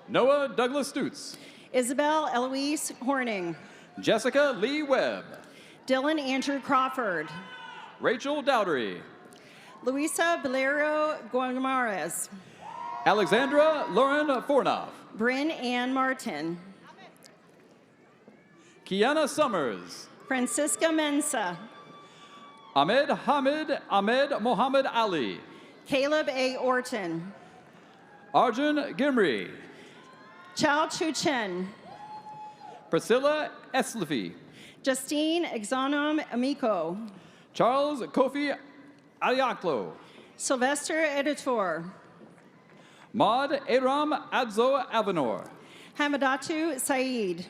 Speaker 1: Noah Douglas Stutz.
Speaker 8: Isabel Eloise Horning,
Speaker 1: Jessica Lee Webb.
Speaker 8: Dylan Andrew Crawford,
Speaker 1: Rachel Dowdery.
Speaker 8: Luisa Bolero Guimaraes,
Speaker 1: Alexandra Lauren Fornoff.
Speaker 8: Bryn Ann Martin,
Speaker 1: Kiana Summers.
Speaker 8: Francisca Mensa,
Speaker 1: Ahmed Hamid Ahmed Mohammed Ali.
Speaker 8: Caleb A. Orton,
Speaker 1: Arjun Gimri.
Speaker 8: Chao Chu Chen,
Speaker 1: Priscilla Eslifi.
Speaker 8: Justine Exonom Amico,
Speaker 1: Charles Kofi Ayaklo.
Speaker 8: Sylvester Editor,
Speaker 1: Maud Aram Adzo Avenor.
Speaker 8: Hamadatu Saeed,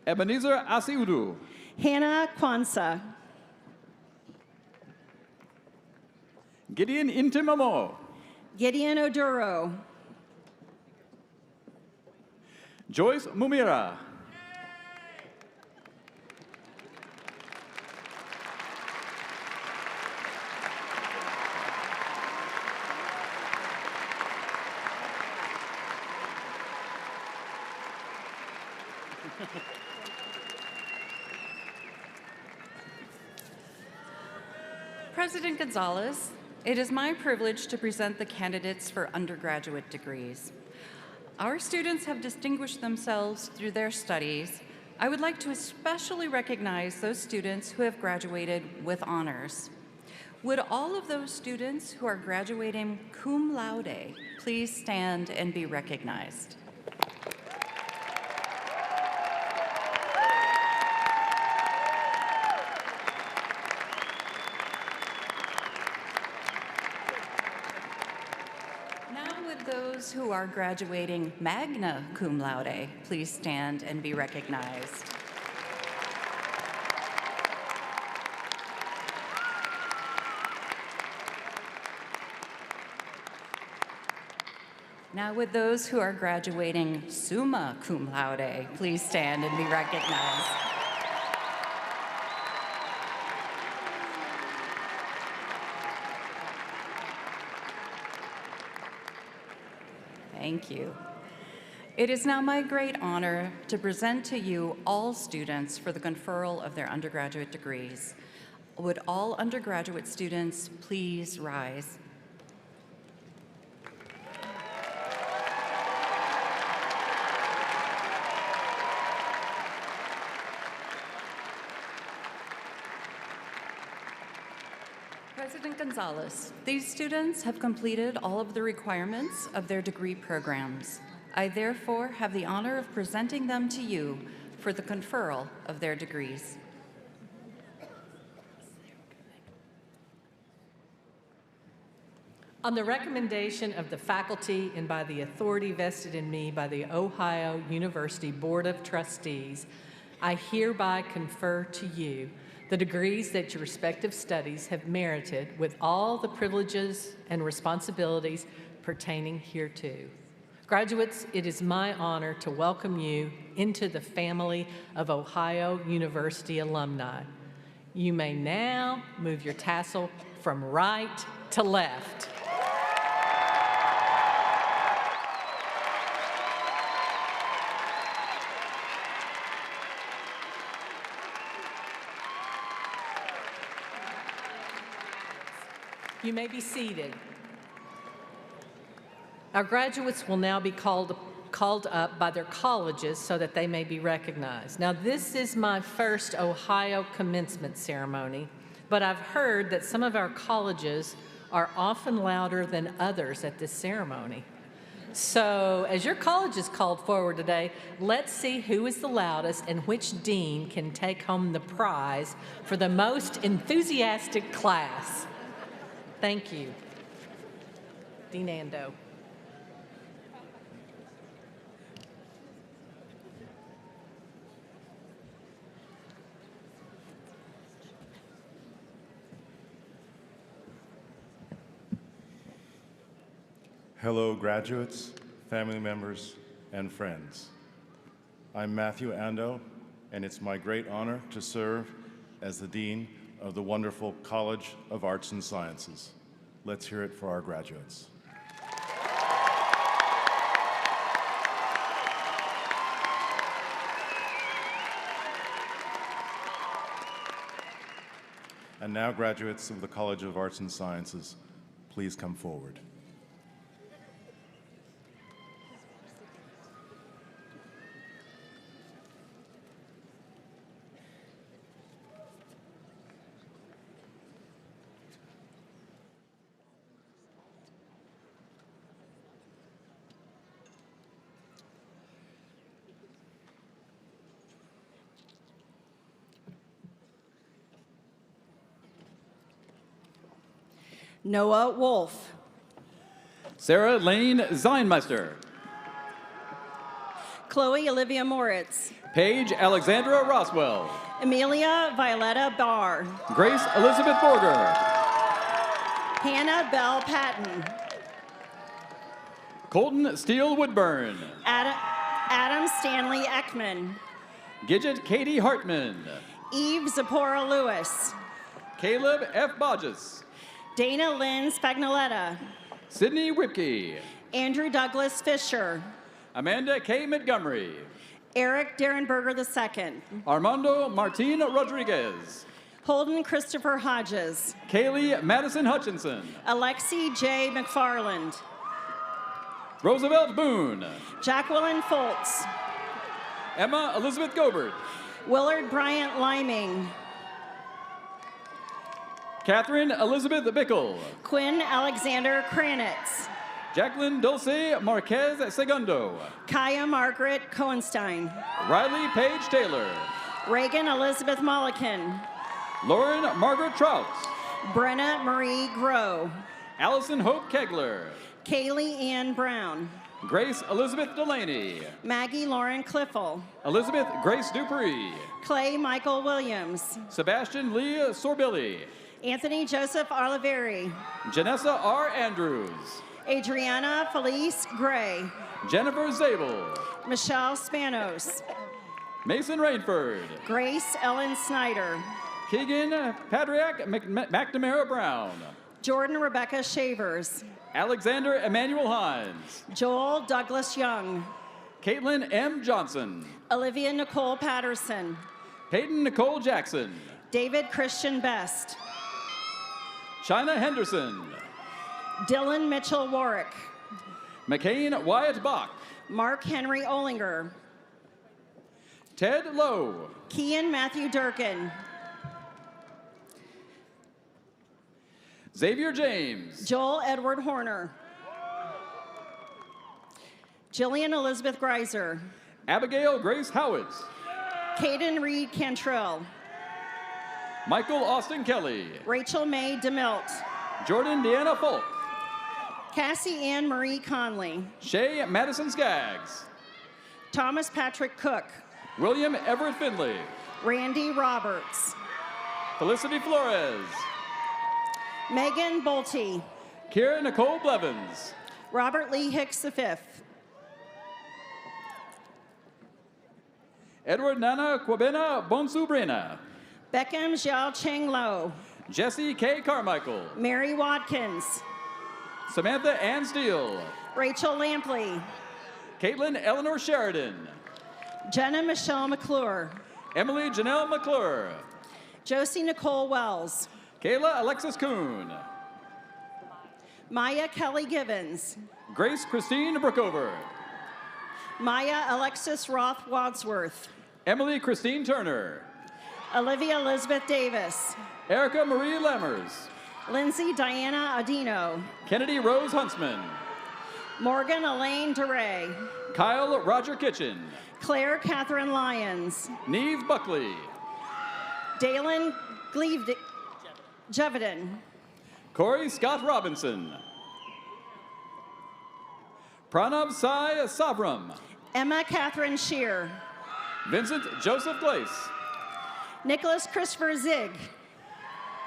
Speaker 1: Ebenezer Asiudu.
Speaker 8: Hannah Kwanzaa,
Speaker 1: Gideon Intimamo.
Speaker 8: Gideon Oduro,
Speaker 1: Joyce Mumira.
Speaker 6: President Gonzalez, it is my privilege to present the candidates for undergraduate degrees. Our students have distinguished themselves through their studies. I would like to especially recognize those students who have graduated with honors. Would all of those students who are graduating cum laude please stand and be recognized? Those who are graduating magna cum laude, please stand and be recognized. Now would those who are graduating summa cum laude, please stand and be recognized. Thank you. It is now my great honor to present to you all students for the conferral of their undergraduate degrees. Would all undergraduate students please rise? President Gonzalez, these students have completed all of the requirements of their degree programs. I therefore have the honor of presenting them to you for the conferral of their degrees.
Speaker 4: On the recommendation of the faculty and by the authority vested in me by the Ohio University Board of Trustees, I hereby confer to you the degrees that your respective studies have merited with all the privileges and responsibilities pertaining hereto. Graduates, it is my honor to welcome you into the family of Ohio University alumni. You may now move your tassel from right to left. You may be seated. Our graduates will now be called up by their colleges so that they may be recognized. Now, this is my first Ohio commencement ceremony, but I've heard that some of our colleges are often louder than others at this ceremony. So, as your college is called forward today, let's see who is the loudest and which dean can take home the prize for the most enthusiastic class. Thank you. Dean Ando.
Speaker 9: Hello, graduates, family members, and friends. I'm Matthew Ando, and it's my great honor to serve as the Dean of the wonderful College of Arts and Sciences. Let's hear it for our graduates. And now, graduates of the College of Arts and Sciences, please come forward.
Speaker 8: Noah Wolf.
Speaker 1: Sarah Lane Zeinmeister.
Speaker 8: Chloe Olivia Moritz.
Speaker 1: Paige Alexandra Roswell.
Speaker 8: Amelia Violetta Barr.
Speaker 1: Grace Elizabeth Borger.
Speaker 8: Hannah Bell Patton.
Speaker 1: Colton Steele Woodburn.
Speaker 8: Adam Stanley Ekman.
Speaker 1: Gidget Katie Hartman.
Speaker 8: Eve Zipporah Lewis.
Speaker 1: Caleb F. Bodges.
Speaker 8: Dana Lynn Spagnoletta.
Speaker 1: Sydney Whipke.
Speaker 8: Andrew Douglas Fisher.
Speaker 1: Amanda K. Montgomery.
Speaker 8: Eric Derenberger II.
Speaker 1: Armando Martin Rodriguez.
Speaker 8: Holden Christopher Hodges.
Speaker 1: Kaylee Madison Hutchinson.
Speaker 8: Alexi J. McFarland.
Speaker 1: Roosevelt Boone.
Speaker 8: Jacqueline Foltz.
Speaker 1: Emma Elizabeth Gobert.
Speaker 8: Willard Bryant Liming.
Speaker 1: Catherine Elizabeth Bickle.
Speaker 8: Quinn Alexander Kranitz.
Speaker 1: Jacqueline Dulce Marquez Segundo.
Speaker 8: Kaya Margaret Cohenstein.
Speaker 1: Riley Page Taylor.
Speaker 8: Reagan Elizabeth Mulliken.
Speaker 1: Lauren Margaret Trout.
Speaker 8: Brenna Marie Groh.
Speaker 1: Allison Hope Kegler.
Speaker 8: Kaylee Ann Brown.
Speaker 1: Grace Elizabeth Delaney.
Speaker 8: Maggie Lauren Cliffel.
Speaker 1: Elizabeth Grace Dupree.
Speaker 8: Clay Michael Williams.
Speaker 1: Sebastian Lee Sorbilli.
Speaker 8: Anthony Joseph Oliveri.
Speaker 1: Janessa R. Andrews.
Speaker 8: Adriana Felice Gray.
Speaker 1: Jennifer Zabel.
Speaker 8: Michelle Spanos.
Speaker 1: Mason Rainford.
Speaker 8: Grace Ellen Snyder.
Speaker 1: Keegan Patrick McNamara Brown.
Speaker 8: Jordan Rebecca Shavers.
Speaker 1: Alexander Emmanuel Hines.
Speaker 8: Joel Douglas Young.
Speaker 1: Caitlin M. Johnson.
Speaker 8: Olivia Nicole Patterson.
Speaker 1: Peyton Nicole Jackson.
Speaker 8: David Christian Best.
Speaker 1: China Henderson.
Speaker 8: Dylan Mitchell Warwick.
Speaker 1: McCain Wyatt Bach.
Speaker 8: Mark Henry Olinger.
Speaker 1: Ted Lowe.
Speaker 8: Kian Matthew Durkin.
Speaker 1: Xavier James.
Speaker 8: Joel Edward Horner. Jillian Elizabeth Greiser.
Speaker 1: Abigail Grace Howitz.
Speaker 8: Caden Reed Cantrell.
Speaker 1: Michael Austin Kelly.
Speaker 8: Rachel May DeMilt.
Speaker 1: Jordan Deanna Folk.
Speaker 8: Cassie Ann Marie Conley.
Speaker 1: Shay Madison Skaggs.
Speaker 8: Thomas Patrick Cook.
Speaker 1: William Everett Finley.
Speaker 8: Randy Roberts.
Speaker 1: Felicity Flores.
Speaker 8: Megan Bolte.
Speaker 1: Kira Nicole Blevins.
Speaker 8: Robert Lee Hicks V.
Speaker 1: Edward Nana Kwabena Bonsubrina.
Speaker 8: Beckham Xiao Cheng Lo.
Speaker 1: Jesse K. Carmichael.
Speaker 8: Mary Watkins.
Speaker 1: Samantha Ann Steele.
Speaker 8: Rachel Lampley.
Speaker 1: Caitlin Eleanor Sheridan.
Speaker 8: Jenna Michelle McClure.
Speaker 1: Emily Janelle McClure.
Speaker 8: Josie Nicole Wells.
Speaker 1: Kayla Alexis Kuhn.
Speaker 8: Maya Kelly Givens.
Speaker 1: Grace Christine Brookover.
Speaker 8: Maya Alexis Roth Wadsworth.
Speaker 1: Emily Christine Turner.
Speaker 8: Olivia Elizabeth Davis.
Speaker 1: Erica Marie Lammers.
Speaker 8: Lindsay Diana Adino.
Speaker 1: Kennedy Rose Huntsman.
Speaker 8: Morgan Elaine DeRay.
Speaker 1: Kyle Roger Kitchen.
Speaker 8: Claire Catherine Lyons.
Speaker 1: Neve Buckley.
Speaker 8: Dalen Jevedon.
Speaker 1: Corey Scott Robinson. Pranav Sai Savram.
Speaker 8: Emma Catherine Shear.
Speaker 1: Vincent Joseph Glace.
Speaker 8: Nicholas Christopher Zig.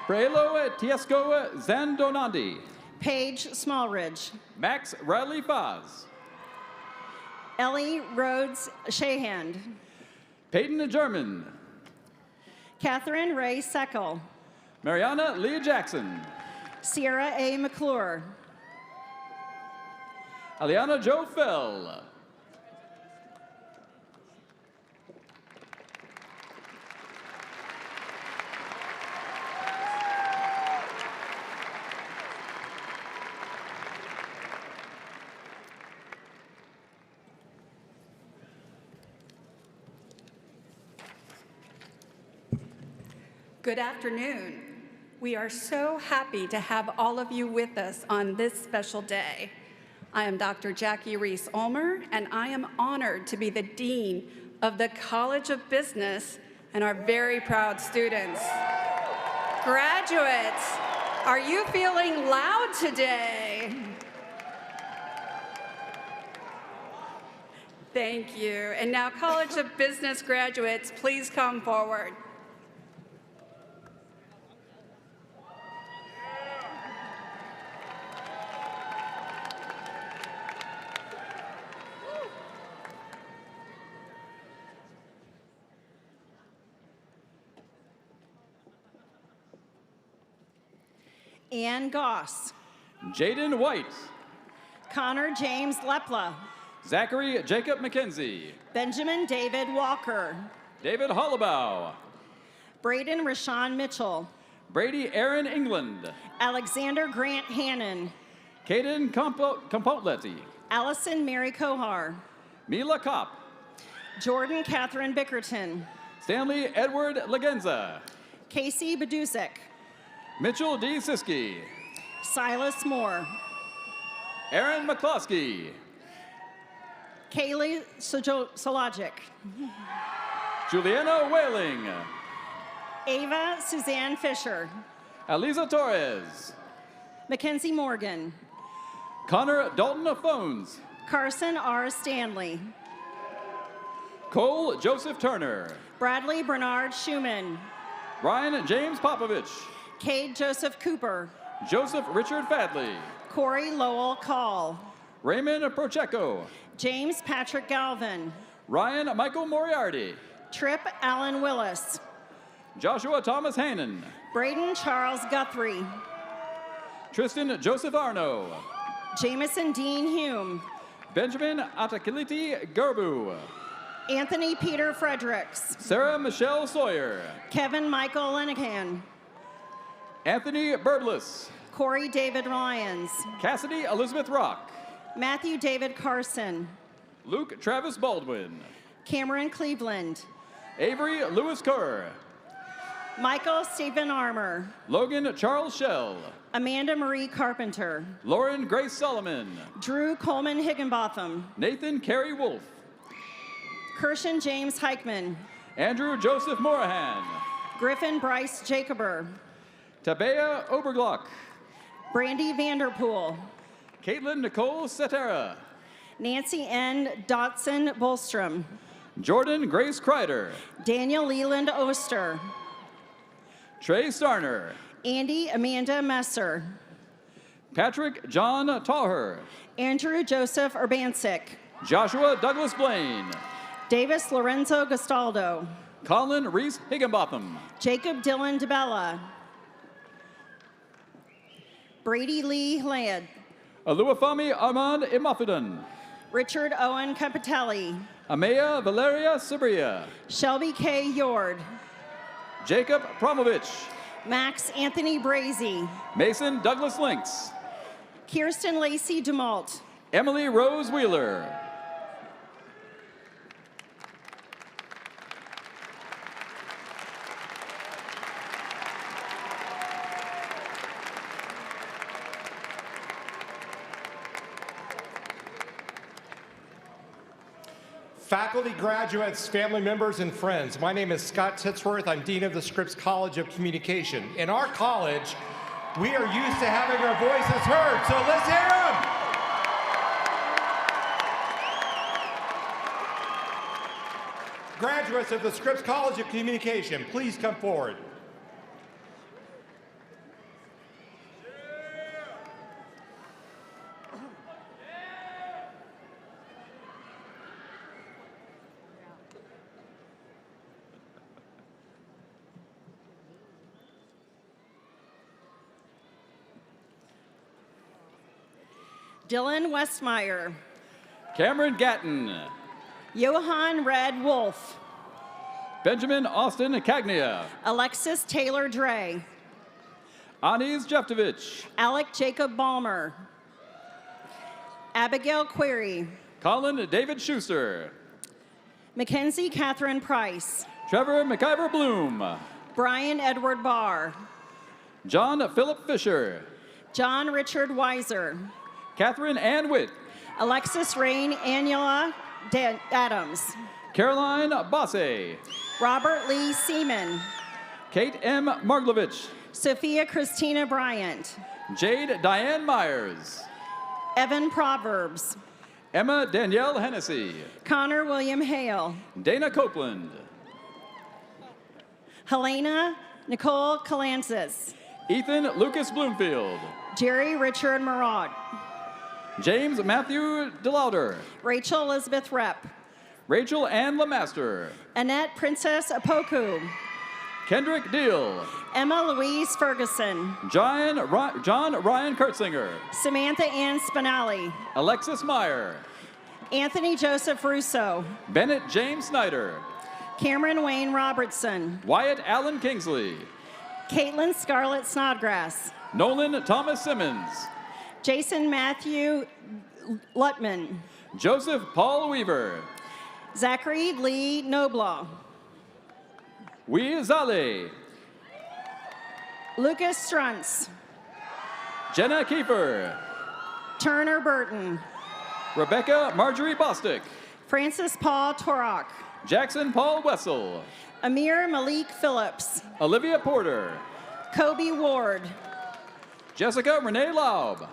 Speaker 1: Praelo Tiesco Zandonandi.
Speaker 8: Paige Smallridge.
Speaker 1: Max Riley Faz.
Speaker 8: Ellie Rhodes Shahand.
Speaker 1: Peyton German.
Speaker 8: Catherine Ray Seckel.
Speaker 1: Mariana Leah Jackson.
Speaker 8: Sierra A. McClure.
Speaker 1: Aliana Jo Fell.
Speaker 10: Good afternoon. We are so happy to have all of you with us on this special day. I am Dr. Jackie Reese Ulmer, and I am honored to be the Dean of the College of Business and our very proud students. Graduates, are you feeling loud today? Thank you. And now, College of Business graduates, please come forward.
Speaker 8: Ann Goss.
Speaker 1: Jaden White.
Speaker 8: Connor James Lepla.
Speaker 1: Zachary Jacob McKenzie.
Speaker 8: Benjamin David Walker.
Speaker 1: David Hollabow.
Speaker 8: Braden Rashawn Mitchell.
Speaker 1: Brady Aaron England.
Speaker 8: Alexander Grant Hannon.
Speaker 1: Caden Compotletti.
Speaker 8: Allison Mary Kohar.
Speaker 1: Mila Kopp.
Speaker 8: Jordan Catherine Bickerton.
Speaker 1: Stanley Edward Lagenza.
Speaker 8: Casey Badusek.
Speaker 1: Mitchell D. Siski.
Speaker 8: Silas Moore.
Speaker 1: Aaron McCloskey.
Speaker 8: Kaylee Sologic.
Speaker 1: Juliana Whaling.
Speaker 8: Ava Suzanne Fisher.
Speaker 1: Aliza Torres.
Speaker 8: Mackenzie Morgan.
Speaker 1: Connor Dalton Phones.
Speaker 8: Carson R. Stanley.
Speaker 1: Cole Joseph Turner.
Speaker 8: Bradley Bernard Schumann.
Speaker 1: Ryan James Popovich.
Speaker 8: Cade Joseph Cooper.
Speaker 1: Joseph Richard Fadley.
Speaker 8: Corey Lowell Call.
Speaker 1: Raymond Procheco.
Speaker 8: James Patrick Galvin.
Speaker 1: Ryan Michael Moriarty.
Speaker 8: Tripp Allen Willis.
Speaker 1: Joshua Thomas Hannon.
Speaker 8: Braden Charles Guthrie.
Speaker 1: Tristan Joseph Arno.
Speaker 8: Jamison Dean Hume.
Speaker 1: Benjamin Atakiliti Gerbu.
Speaker 8: Anthony Peter Fredericks.
Speaker 1: Sarah Michelle Sawyer.
Speaker 8: Kevin Michael Linehan.
Speaker 1: Anthony Burbless.
Speaker 8: Corey David Lyons.
Speaker 1: Cassidy Elizabeth Rock.
Speaker 8: Matthew David Carson.
Speaker 1: Luke Travis Baldwin.
Speaker 8: Cameron Cleveland.
Speaker 1: Avery Lewis Kerr.
Speaker 8: Michael Stephen Armour.
Speaker 1: Logan Charles Shell.
Speaker 8: Amanda Marie Carpenter.
Speaker 1: Lauren Grace Solomon.
Speaker 8: Drew Coleman Higginbotham.
Speaker 1: Nathan Carey Wolf.
Speaker 8: Kirshen James Heichman.
Speaker 1: Andrew Joseph Morahan.
Speaker 8: Griffin Bryce Jacober.
Speaker 1: Tabea Oberglock.
Speaker 8: Brandy Vanderpool.
Speaker 1: Caitlin Nicole Cetera.
Speaker 8: Nancy N. Dotson Bolstrom.
Speaker 1: Jordan Grace Kreider.
Speaker 8: Daniel Leland Oster.
Speaker 1: Trey Starner.
Speaker 8: Andy Amanda Messer.
Speaker 1: Patrick John Taher.
Speaker 8: Andrew Joseph Urbancic.
Speaker 1: Joshua Douglas Blaine.
Speaker 8: Davis Lorenzo Gastaldo.
Speaker 1: Colin Reese Higginbotham.
Speaker 8: Jacob Dylan DeBella. Brady Lee Ladd.
Speaker 1: Aluafami Armand Imafidon.
Speaker 8: Richard Owen Capitelli.
Speaker 1: Amaya Valeria Sabria.
Speaker 8: Shelby K. Yord.
Speaker 1: Jacob Promovich.
Speaker 8: Max Anthony Brazy.
Speaker 1: Mason Douglas Links.
Speaker 8: Kirsten Lacey Dumalt.
Speaker 1: Emily Rose Wheeler.
Speaker 11: Faculty, graduates, family members, and friends, my name is Scott Titsworth. I'm Dean of the Scripps College of Communication. In our college, we are used to having our voices heard, so let's hear them! Graduates of the Scripps College of Communication, please come forward.
Speaker 8: Dylan Westmeyer.
Speaker 1: Cameron Gatton.
Speaker 8: Johan Red Wolf.
Speaker 1: Benjamin Austin Cagnia.
Speaker 8: Alexis Taylor Dre.
Speaker 1: Anis Jeftovich.
Speaker 8: Alec Jacob Balmer. Abigail Query.
Speaker 1: Colin David Schuster.
Speaker 8: Mackenzie Catherine Price.
Speaker 1: Trevor McIver Bloom.
Speaker 8: Brian Edward Barr.
Speaker 1: John Philip Fisher.
Speaker 8: John Richard Weiser.
Speaker 1: Catherine Ann Witt.
Speaker 8: Alexis Rain Anula Adams.
Speaker 1: Caroline Bosse.
Speaker 8: Robert Lee Seaman.
Speaker 1: Kate M. Marglovich.
Speaker 8: Sophia Christina Bryant.
Speaker 1: Jade Diane Myers.
Speaker 8: Evan Proverbs.
Speaker 1: Emma Danielle Hennessy.
Speaker 8: Connor William Hale.
Speaker 1: Dana Copeland.
Speaker 8: Helena Nicole Calansis.
Speaker 1: Ethan Lucas Bloomfield.
Speaker 8: Jerry Richard Murad.
Speaker 1: James Matthew DeLauder.
Speaker 8: Rachel Elizabeth Rep.
Speaker 1: Rachel Ann Lemaster.
Speaker 8: Annette Princess Apoku.
Speaker 1: Kendrick Deal.
Speaker 8: Emma Louise Ferguson.
Speaker 1: John Ryan Kurtzinger.
Speaker 8: Samantha Ann Spinelli.
Speaker 1: Alexis Meyer.
Speaker 8: Anthony Joseph Russo.
Speaker 1: Bennett James Snyder.
Speaker 8: Cameron Wayne Robertson.
Speaker 1: Wyatt Allen Kingsley.
Speaker 8: Caitlin Scarlett Snodgrass.
Speaker 1: Nolan Thomas Simmons.
Speaker 8: Jason Matthew Lutman.
Speaker 1: Joseph Paul Weaver.
Speaker 8: Zachary Lee Noblaw.
Speaker 1: Wee Zale.
Speaker 8: Lucas Struntz.
Speaker 1: Jenna Kiefer.
Speaker 8: Turner Burton.
Speaker 1: Rebecca Marjorie Bostick.
Speaker 8: Francis Paul Torok.
Speaker 1: Jackson Paul Wessel.
Speaker 8: Amir Malik Phillips.
Speaker 1: Olivia Porter.
Speaker 8: Kobe Ward.
Speaker 1: Jessica Renee Laub.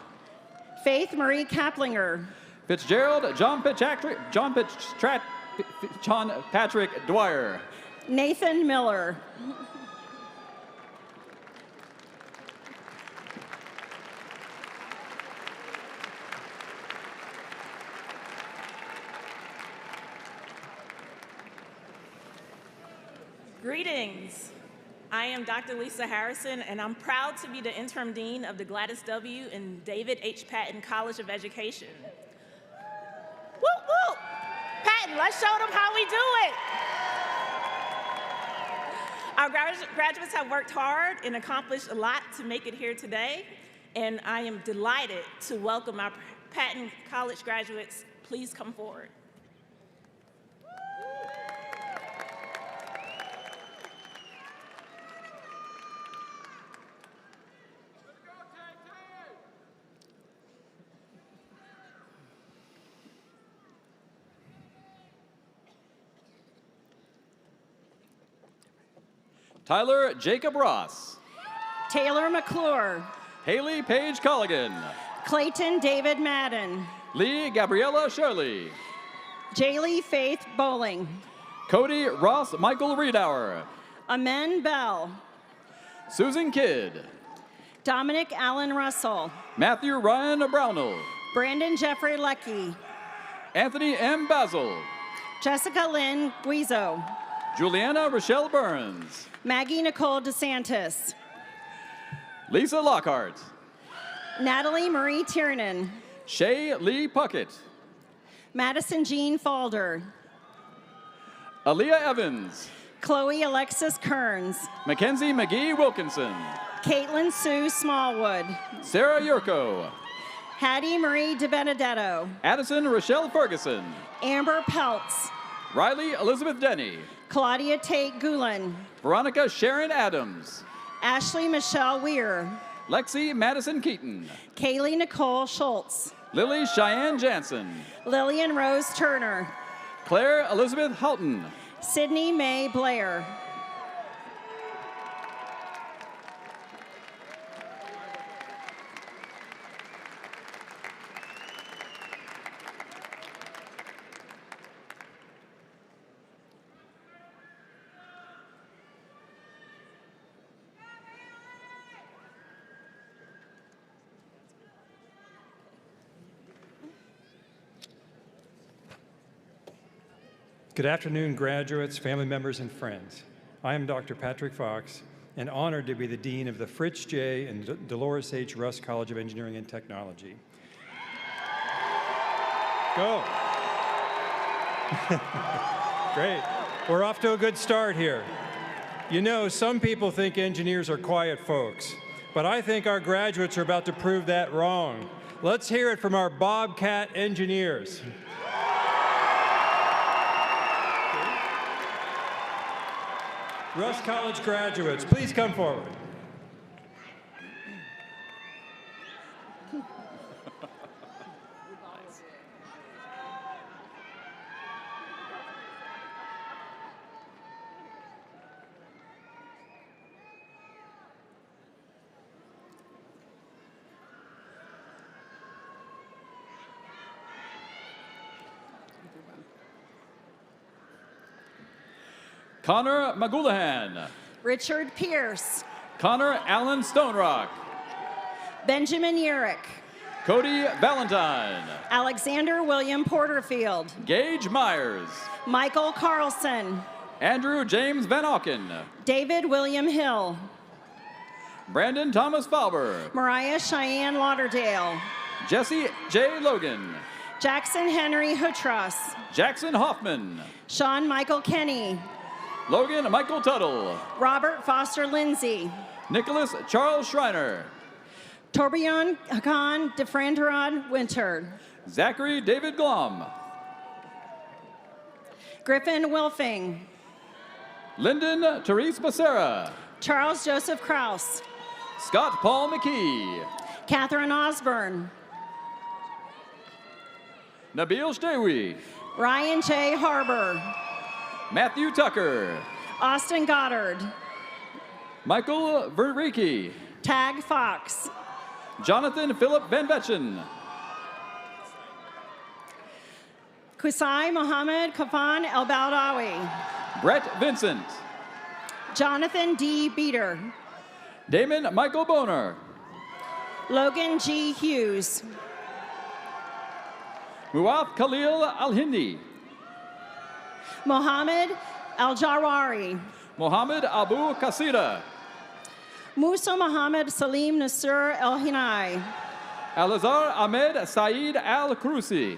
Speaker 8: Faith Marie Kaplinger.
Speaker 1: Fitzgerald John Patrick Dwyer.
Speaker 8: Nathan Miller.
Speaker 12: Greetings. I am Dr. Lisa Harrison, and I'm proud to be the interim dean of the Gladys W. and David H. Patton College of Education. Whoop, whoop! Patton, let's show them how we do it. Our graduates have worked hard and accomplished a lot to make it here today, and I am delighted to welcome our Patton College graduates. Please come forward.
Speaker 1: Tyler Jacob Ross.
Speaker 8: Taylor McClure.
Speaker 1: Haley Paige Colligan.
Speaker 8: Clayton David Madden.
Speaker 1: Lee Gabriella Shirley.
Speaker 8: Jaylee Faith Bowling.
Speaker 1: Cody Ross Michael Riedauer.
Speaker 8: Amen Bell.
Speaker 1: Susan Kidd.
Speaker 8: Dominic Allen Russell.
Speaker 1: Matthew Ryan Brownell.
Speaker 8: Brandon Jeffrey Lecky.
Speaker 1: Anthony M. Basil.
Speaker 8: Jessica Lynn Guizo.
Speaker 1: Juliana Rochelle Burns.
Speaker 8: Maggie Nicole DeSantis.
Speaker 1: Lisa Lockhart.
Speaker 8: Natalie Marie Tiernan.
Speaker 1: Shay Lee Puckett.
Speaker 8: Madison Jean Falder.
Speaker 1: Aaliyah Evans.
Speaker 8: Chloe Alexis Kearns.
Speaker 1: Mackenzie McGee Wilkinson.
Speaker 8: Caitlin Sue Smallwood.
Speaker 1: Sarah Yurko.
Speaker 8: Hattie Marie DiBenedetto.
Speaker 1: Addison Rochelle Ferguson.
Speaker 8: Amber Peltz.
Speaker 1: Riley Elizabeth Denny.
Speaker 8: Claudia Tate Gulen.
Speaker 1: Veronica Sharon Adams.
Speaker 8: Ashley Michelle Weir.
Speaker 1: Lexi Madison Keaton.
Speaker 8: Kaylee Nicole Schultz.
Speaker 1: Lily Cheyenne Jansen.
Speaker 8: Lillian Rose Turner.
Speaker 1: Claire Elizabeth Houghton.
Speaker 8: Sydney Mae Blair.
Speaker 13: Good afternoon, graduates, family members, and friends. I am Dr. Patrick Fox, and honored to be the Dean of the Fritz J. and Dolores H. Russ College of Engineering and Technology. Go. Great. We're off to a good start here. You know, some people think engineers are quiet folks, but I think our graduates are about to prove that wrong. Let's hear it from our Bobcat engineers. Russ College graduates, please come forward.
Speaker 1: Connor McGoulahan.
Speaker 8: Richard Pierce.
Speaker 1: Connor Allen Stonerock.
Speaker 8: Benjamin Yerrick.
Speaker 1: Cody Valentine.
Speaker 8: Alexander William Porterfield.
Speaker 1: Gage Myers.
Speaker 8: Michael Carlson.
Speaker 1: Andrew James Van Auken.
Speaker 8: David William Hill.
Speaker 1: Brandon Thomas Fauber.
Speaker 8: Mariah Cheyenne Lauderdale.
Speaker 1: Jesse J. Logan.
Speaker 8: Jackson Henry Hutras.
Speaker 1: Jackson Hoffman.
Speaker 8: Sean Michael Kenny.
Speaker 1: Logan Michael Tuttle.
Speaker 8: Robert Foster Lindsay.
Speaker 1: Nicholas Charles Schreiner.
Speaker 8: Torbjorn Hakan DeFranderod Winter.
Speaker 1: Zachary David Glom.
Speaker 8: Griffin Wilfing.
Speaker 1: Lyndon Therese Becerra.
Speaker 8: Charles Joseph Kraus.
Speaker 1: Scott Paul McKee.
Speaker 8: Catherine Osborne.
Speaker 1: Nabil Shtewi.
Speaker 8: Ryan J. Harbor.
Speaker 1: Matthew Tucker.
Speaker 8: Austin Goddard.
Speaker 1: Michael Verriki.
Speaker 8: Tag Fox.
Speaker 1: Jonathan Philip Van Vetchen.
Speaker 8: Kusai Mohammed Kafan El Baldawi.
Speaker 1: Brett Vincent.
Speaker 8: Jonathan D. Beater.
Speaker 1: Damon Michael Boner.
Speaker 8: Logan G. Hughes.
Speaker 1: Muaf Khalil Al-Hindi.
Speaker 8: Mohammed Al-Jawari.
Speaker 1: Mohammed Abu Kasira.
Speaker 8: Musa Mohammed Salim Nasser El-Hinai.
Speaker 1: Alazar Ahmed Saeed Al-Krusi.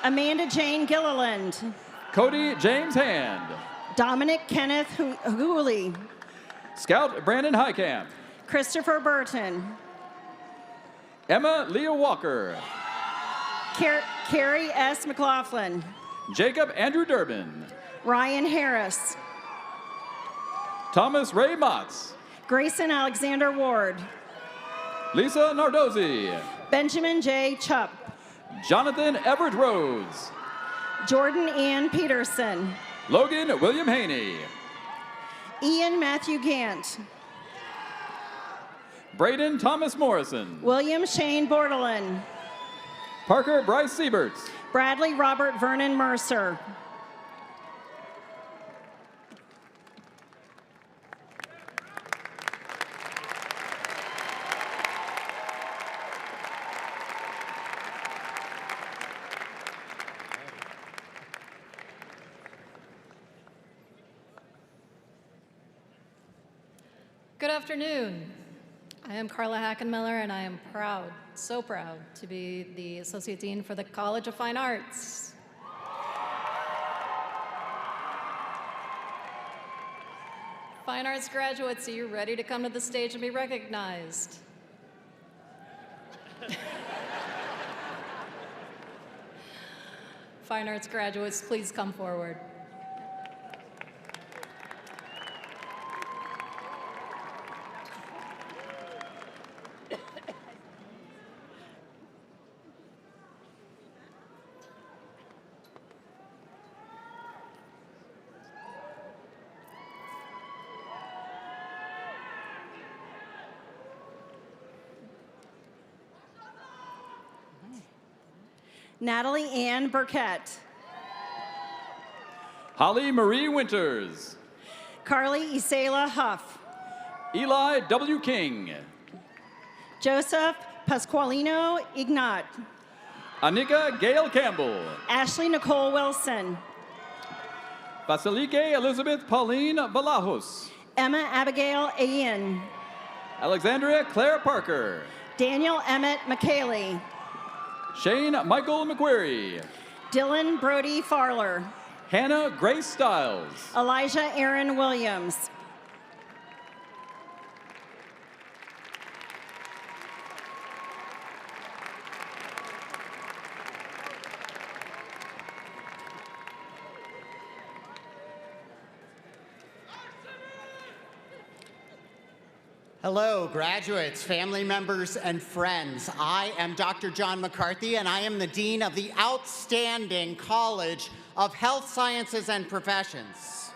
Speaker 8: Amanda Jane Gilliland.
Speaker 1: Cody James Hand.
Speaker 8: Dominic Kenneth Hooley.
Speaker 1: Scout Brandon Highcamp.
Speaker 8: Christopher Burton.
Speaker 1: Emma Leah Walker.
Speaker 8: Carrie S. McLaughlin.
Speaker 1: Jacob Andrew Durbin.
Speaker 8: Ryan Harris.
Speaker 1: Thomas Ray Motts.
Speaker 8: Grayson Alexander Ward.
Speaker 1: Lisa Nardozzi.
Speaker 8: Benjamin J. Chupp.
Speaker 1: Jonathan Everett Rhodes.
Speaker 8: Jordan Ann Peterson.
Speaker 1: Logan William Haney.
Speaker 8: Ian Matthew Gant.
Speaker 1: Braden Thomas Morrison.
Speaker 8: William Shane Bordelin.
Speaker 1: Parker Bryce Sieberts.
Speaker 8: Bradley Robert Vernon Mercer.
Speaker 14: Good afternoon. I am Carla Hackenmiller, and I am proud, so proud, to be the Associate Dean for the College of Fine Arts. Fine Arts graduates, are you ready to come to the stage and be recognized? Fine Arts graduates, please come forward.
Speaker 8: Natalie Ann Burkett.
Speaker 1: Holly Marie Winters.
Speaker 8: Carly Isela Huff.
Speaker 1: Eli W. King.
Speaker 8: Joseph Pasqualino Ignat.
Speaker 1: Anika Gail Campbell.
Speaker 8: Ashley Nicole Wilson.
Speaker 1: Vasilike Elizabeth Pauline Valajos.
Speaker 8: Emma Abigail Ayin.
Speaker 1: Alexandria Claire Parker.
Speaker 8: Daniel Emmett McKaylee.
Speaker 1: Shane Michael McQuarrie.
Speaker 8: Dylan Brody Farler.
Speaker 1: Hannah Grace Stiles.
Speaker 8: Elijah Aaron Williams.
Speaker 15: Hello, graduates, family members, and friends. I am Dr. John McCarthy, and I am the Dean of the outstanding College of Health Sciences and Professions.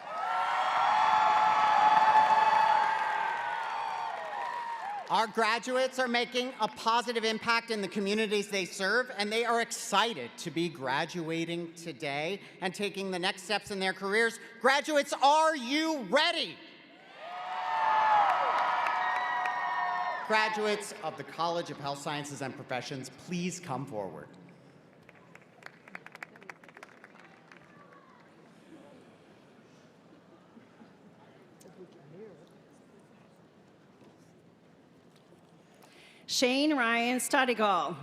Speaker 15: Our graduates are making a positive impact in the communities they serve, and they are excited to be graduating today and taking the next steps in their careers. Graduates, are you ready? Graduates of the College of Health Sciences and Professions, please come forward.
Speaker 8: Shane Ryan Stadigal.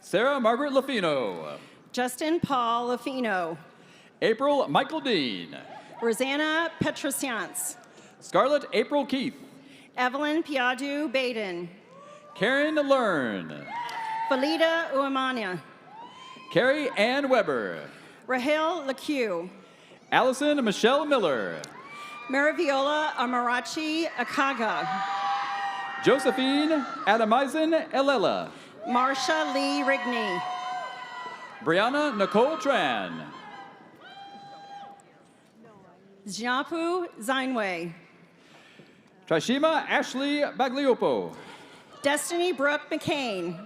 Speaker 1: Sarah Margaret Lafino.
Speaker 8: Justin Paul Lafino.
Speaker 1: April Michael Dean.
Speaker 8: Rosanna Petrosians.
Speaker 1: Scarlett April Keith.
Speaker 8: Evelyn Piadu Baden.
Speaker 1: Karen Learn.
Speaker 8: Felida Uemania.
Speaker 1: Carrie Ann Weber.
Speaker 8: Rahel LeCue.
Speaker 1: Allison Michelle Miller.
Speaker 8: Maraviola Amarachi Akaga.
Speaker 1: Josephine Adamizin Elela.
Speaker 8: Marsha Lee Rigney.
Speaker 1: Brianna Nicole Tran.
Speaker 8: Jiapu Zainwei.
Speaker 1: Trishima Ashley Bagliopo.
Speaker 8: Destiny Brooke McCain.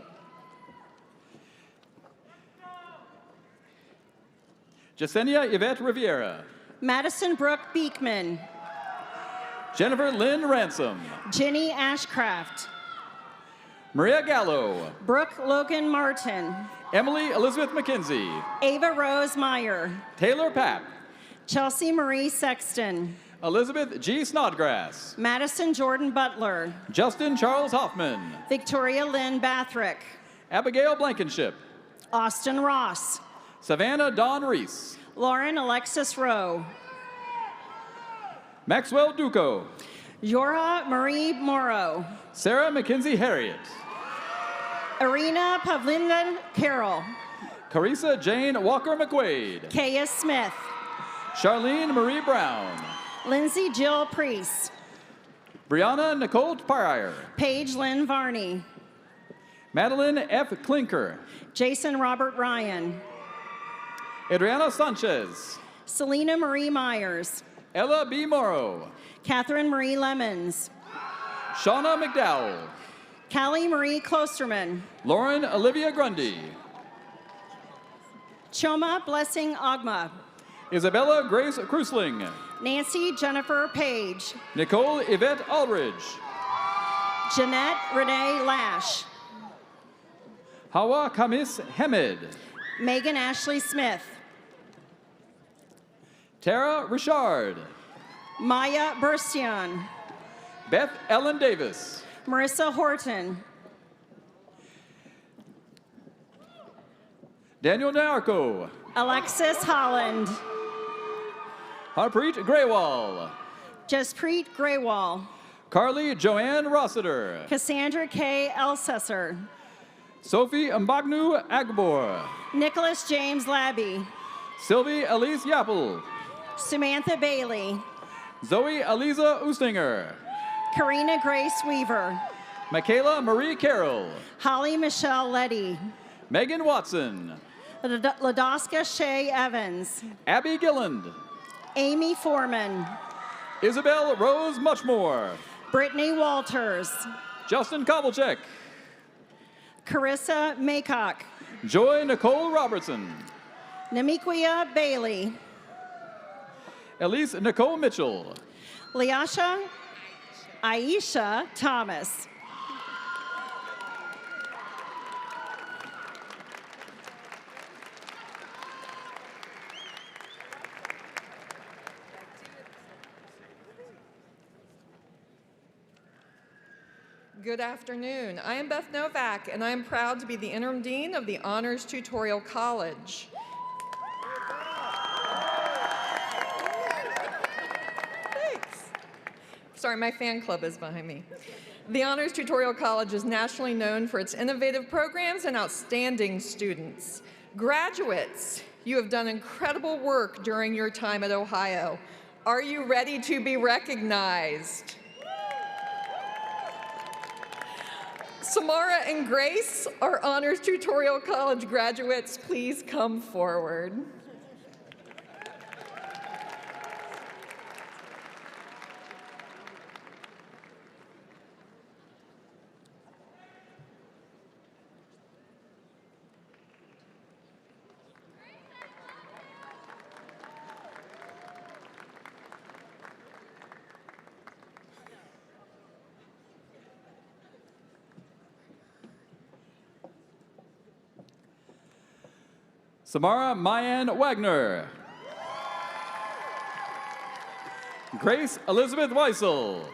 Speaker 1: Jasenia Yvette Riviera.
Speaker 8: Madison Brooke Beekman.
Speaker 1: Jennifer Lynn Ransom.
Speaker 8: Jenny Ashcraft.
Speaker 1: Maria Gallo.
Speaker 8: Brooke Logan Martin.
Speaker 1: Emily Elizabeth McKenzie.
Speaker 8: Ava Rose Meyer.
Speaker 1: Taylor Papp.
Speaker 8: Chelsea Marie Sexton.
Speaker 1: Elizabeth G. Snodgrass.
Speaker 8: Madison Jordan Butler.
Speaker 1: Justin Charles Hoffman.
Speaker 8: Victoria Lynn Bathrick.
Speaker 1: Abigail Blankenship.
Speaker 8: Austin Ross.
Speaker 1: Savannah Dawn Reese.
Speaker 8: Lauren Alexis Rowe.
Speaker 1: Maxwell Duco.
Speaker 8: Yora Marie Morrow.
Speaker 1: Sarah McKenzie Harriet.
Speaker 8: Arena Pavlina Carroll.
Speaker 1: Carissa Jane Walker McQuaid.
Speaker 8: Kaya Smith.
Speaker 1: Charlene Marie Brown.
Speaker 8: Lindsay Jill Priest.
Speaker 1: Brianna Nicole Pryor.
Speaker 8: Paige Lynn Varney.
Speaker 1: Madeline F. Klinker.
Speaker 8: Jason Robert Ryan.
Speaker 1: Adriana Sanchez.
Speaker 8: Selena Marie Myers.
Speaker 1: Ella B. Morrow.
Speaker 8: Catherine Marie Lemons.
Speaker 1: Shauna McDowell.
Speaker 8: Callie Marie Klosterman.
Speaker 1: Lauren Olivia Grundy.
Speaker 8: Choma Blessing Ogma.
Speaker 1: Isabella Grace Krusling.
Speaker 8: Nancy Jennifer Page.
Speaker 1: Nicole Yvette Aldridge.
Speaker 8: Jeanette Renee Lash.
Speaker 1: Hawa Kamis Hamed.
Speaker 8: Megan Ashley Smith.
Speaker 1: Tara Richard.
Speaker 8: Maya Burstian.
Speaker 1: Beth Ellen Davis.
Speaker 8: Marissa Horton.
Speaker 1: Daniel Narco.
Speaker 8: Alexis Holland.
Speaker 1: Harpreet Graywall.
Speaker 8: Jaspreet Graywall.
Speaker 1: Carly Joanne Rossiter.
Speaker 8: Cassandra K. Elsesser.
Speaker 1: Sophie Mbagnu Agbor.
Speaker 8: Nicholas James Labby.
Speaker 1: Sylvie Elise Yappel.
Speaker 8: Samantha Bailey.
Speaker 1: Zoe Aliza Ustinger.
Speaker 8: Karina Grace Weaver.
Speaker 1: Michaela Marie Carroll.
Speaker 8: Holly Michelle Letty.
Speaker 1: Megan Watson.
Speaker 8: Ladoska Shea Evans.
Speaker 1: Abby Gilland.
Speaker 8: Amy Foreman.
Speaker 1: Isabel Rose Muchmore.
Speaker 8: Brittany Walters.
Speaker 1: Justin Kovalchek.
Speaker 8: Carissa Maycock.
Speaker 1: Joy Nicole Robertson.
Speaker 8: Namiquia Bailey.
Speaker 1: Elise Nicole Mitchell.
Speaker 8: Aisha Thomas.
Speaker 16: Good afternoon. I am Beth Novak, and I am proud to be the Interim Dean of the Honors Tutorial College. Thanks. Sorry, my fan club is behind me. The Honors Tutorial College is nationally known for its innovative programs and outstanding students. Graduates, you have done incredible work during your time at Ohio. Are you ready to be recognized? Samara and Grace, our Honors Tutorial College graduates, please come forward.
Speaker 1: Samara Mayan Wagner. Grace Elizabeth Weissel.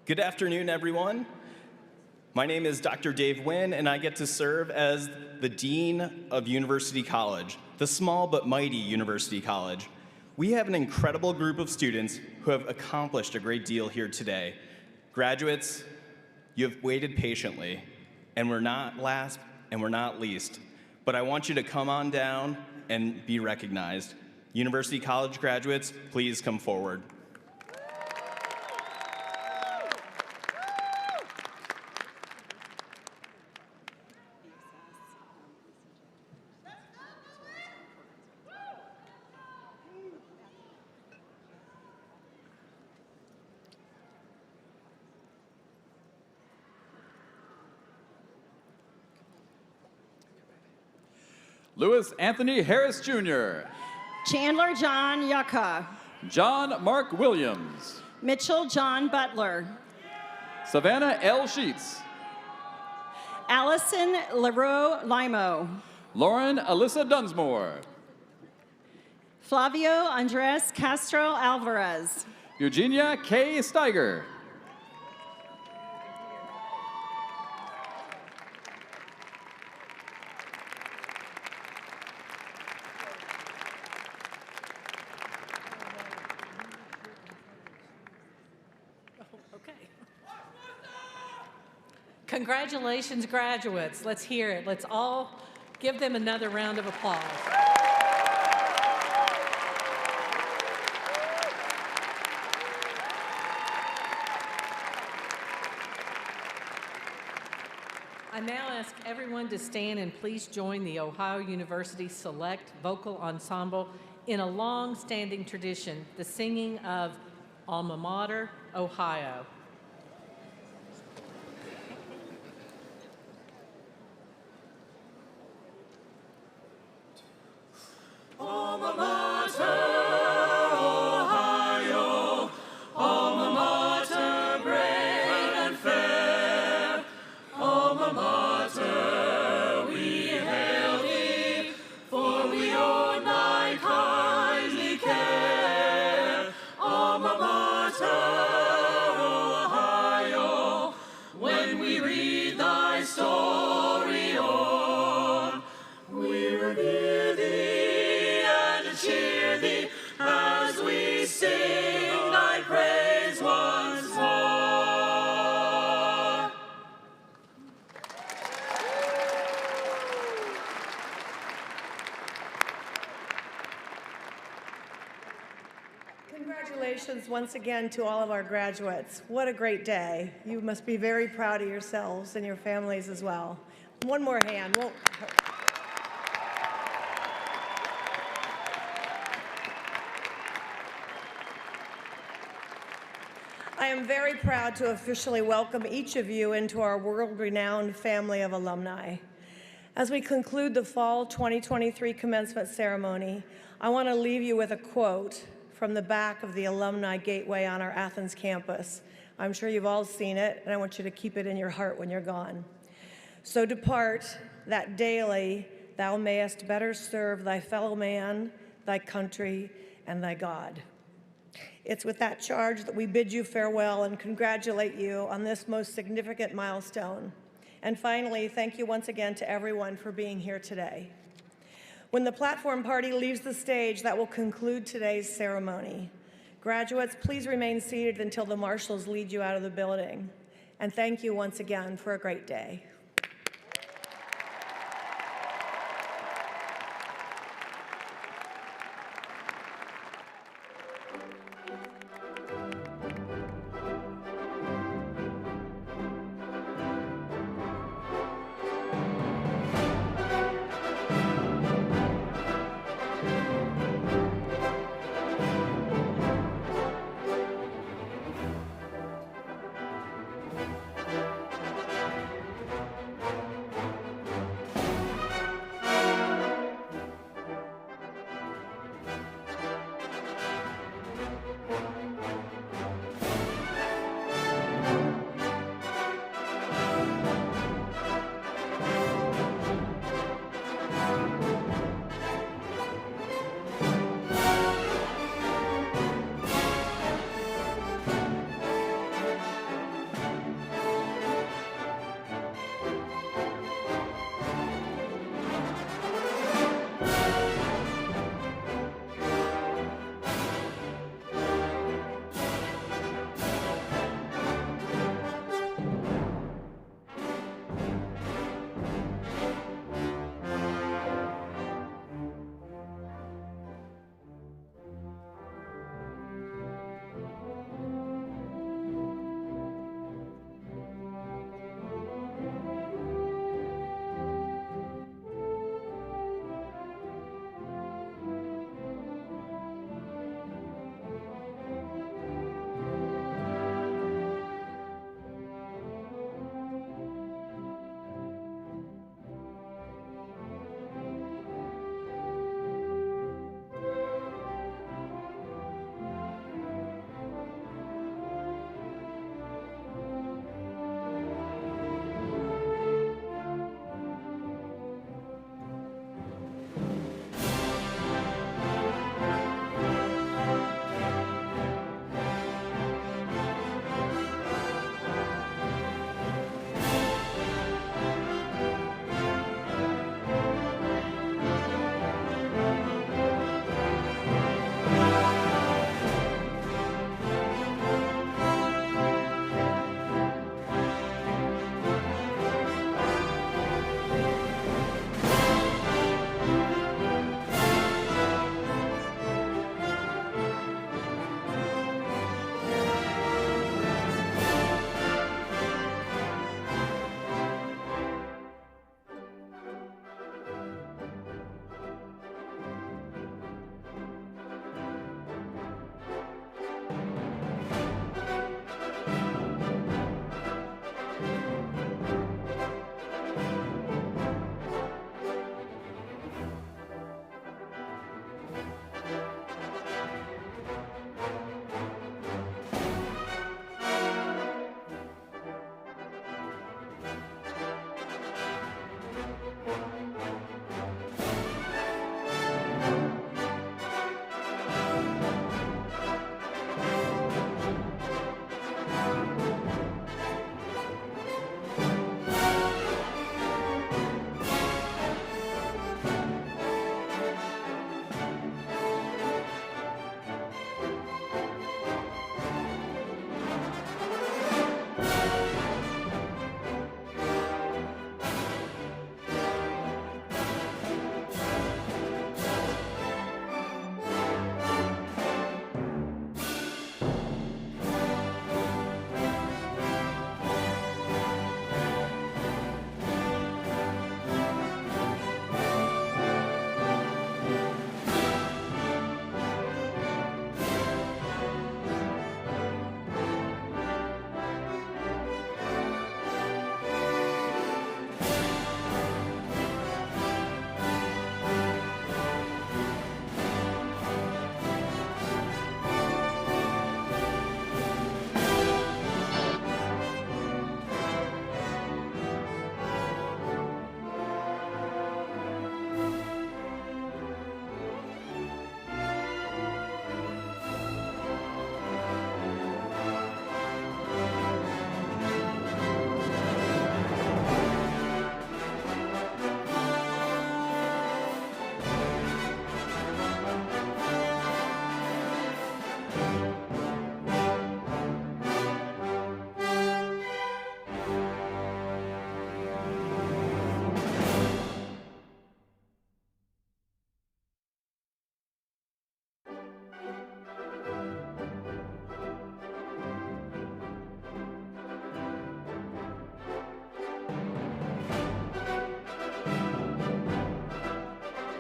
Speaker 17: Good afternoon, everyone. My name is Dr. Dave Wynn, and I get to serve as the Dean of University College, the small but mighty University College. We have an incredible group of students who have accomplished a great deal here today. Graduates, you have waited patiently, and we're not last and we're not least, but I want you to come on down and be recognized. University College graduates, please come forward.
Speaker 1: Lewis Anthony Harris Jr.
Speaker 8: Chandler John Yucca.
Speaker 1: John Mark Williams.
Speaker 8: Mitchell John Butler.
Speaker 1: Savannah L. Sheets.
Speaker 8: Allison Leroux Limo.
Speaker 1: Lauren Alyssa Dunsmore.
Speaker 8: Flavio Andres Castro Alvarez.
Speaker 1: Eugenia K. Steiger.
Speaker 4: Congratulations, graduates. Let's hear it. Let's all give them another round of applause. I now ask everyone to stand and please join the Ohio University Select Vocal Ensemble in a long-standing tradition, the singing of Alma Mater, Ohio.
Speaker 3: Alma Mater, Ohio, Alma Mater, brave and fair. Alma Mater, we hail thee, for we own thy kindly care. Alma Mater,
Speaker 2: Congratulations once again to all of our graduates. What a great day. You must be very proud of yourselves and your families as well. One more hand. I am very proud to officially welcome each of you into our world-renowned family of alumni. As we conclude the fall 2023 commencement ceremony, I want to leave you with a quote from the back of the Alumni Gateway on our Athens campus. I'm sure you've all seen it, and I want you to keep it in your heart when you're gone. So depart, that daily thou mayest better serve thy fellow man, thy country, and thy God. It's with that charge that we bid you farewell and congratulate you on this most significant milestone. And finally, thank you once again to everyone for being here today. When the platform party leaves the stage, that will conclude today's ceremony. Graduates, please remain seated until the marshals lead you out of the building. And thank you once again for a great day.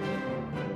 Speaker 3: Thank you.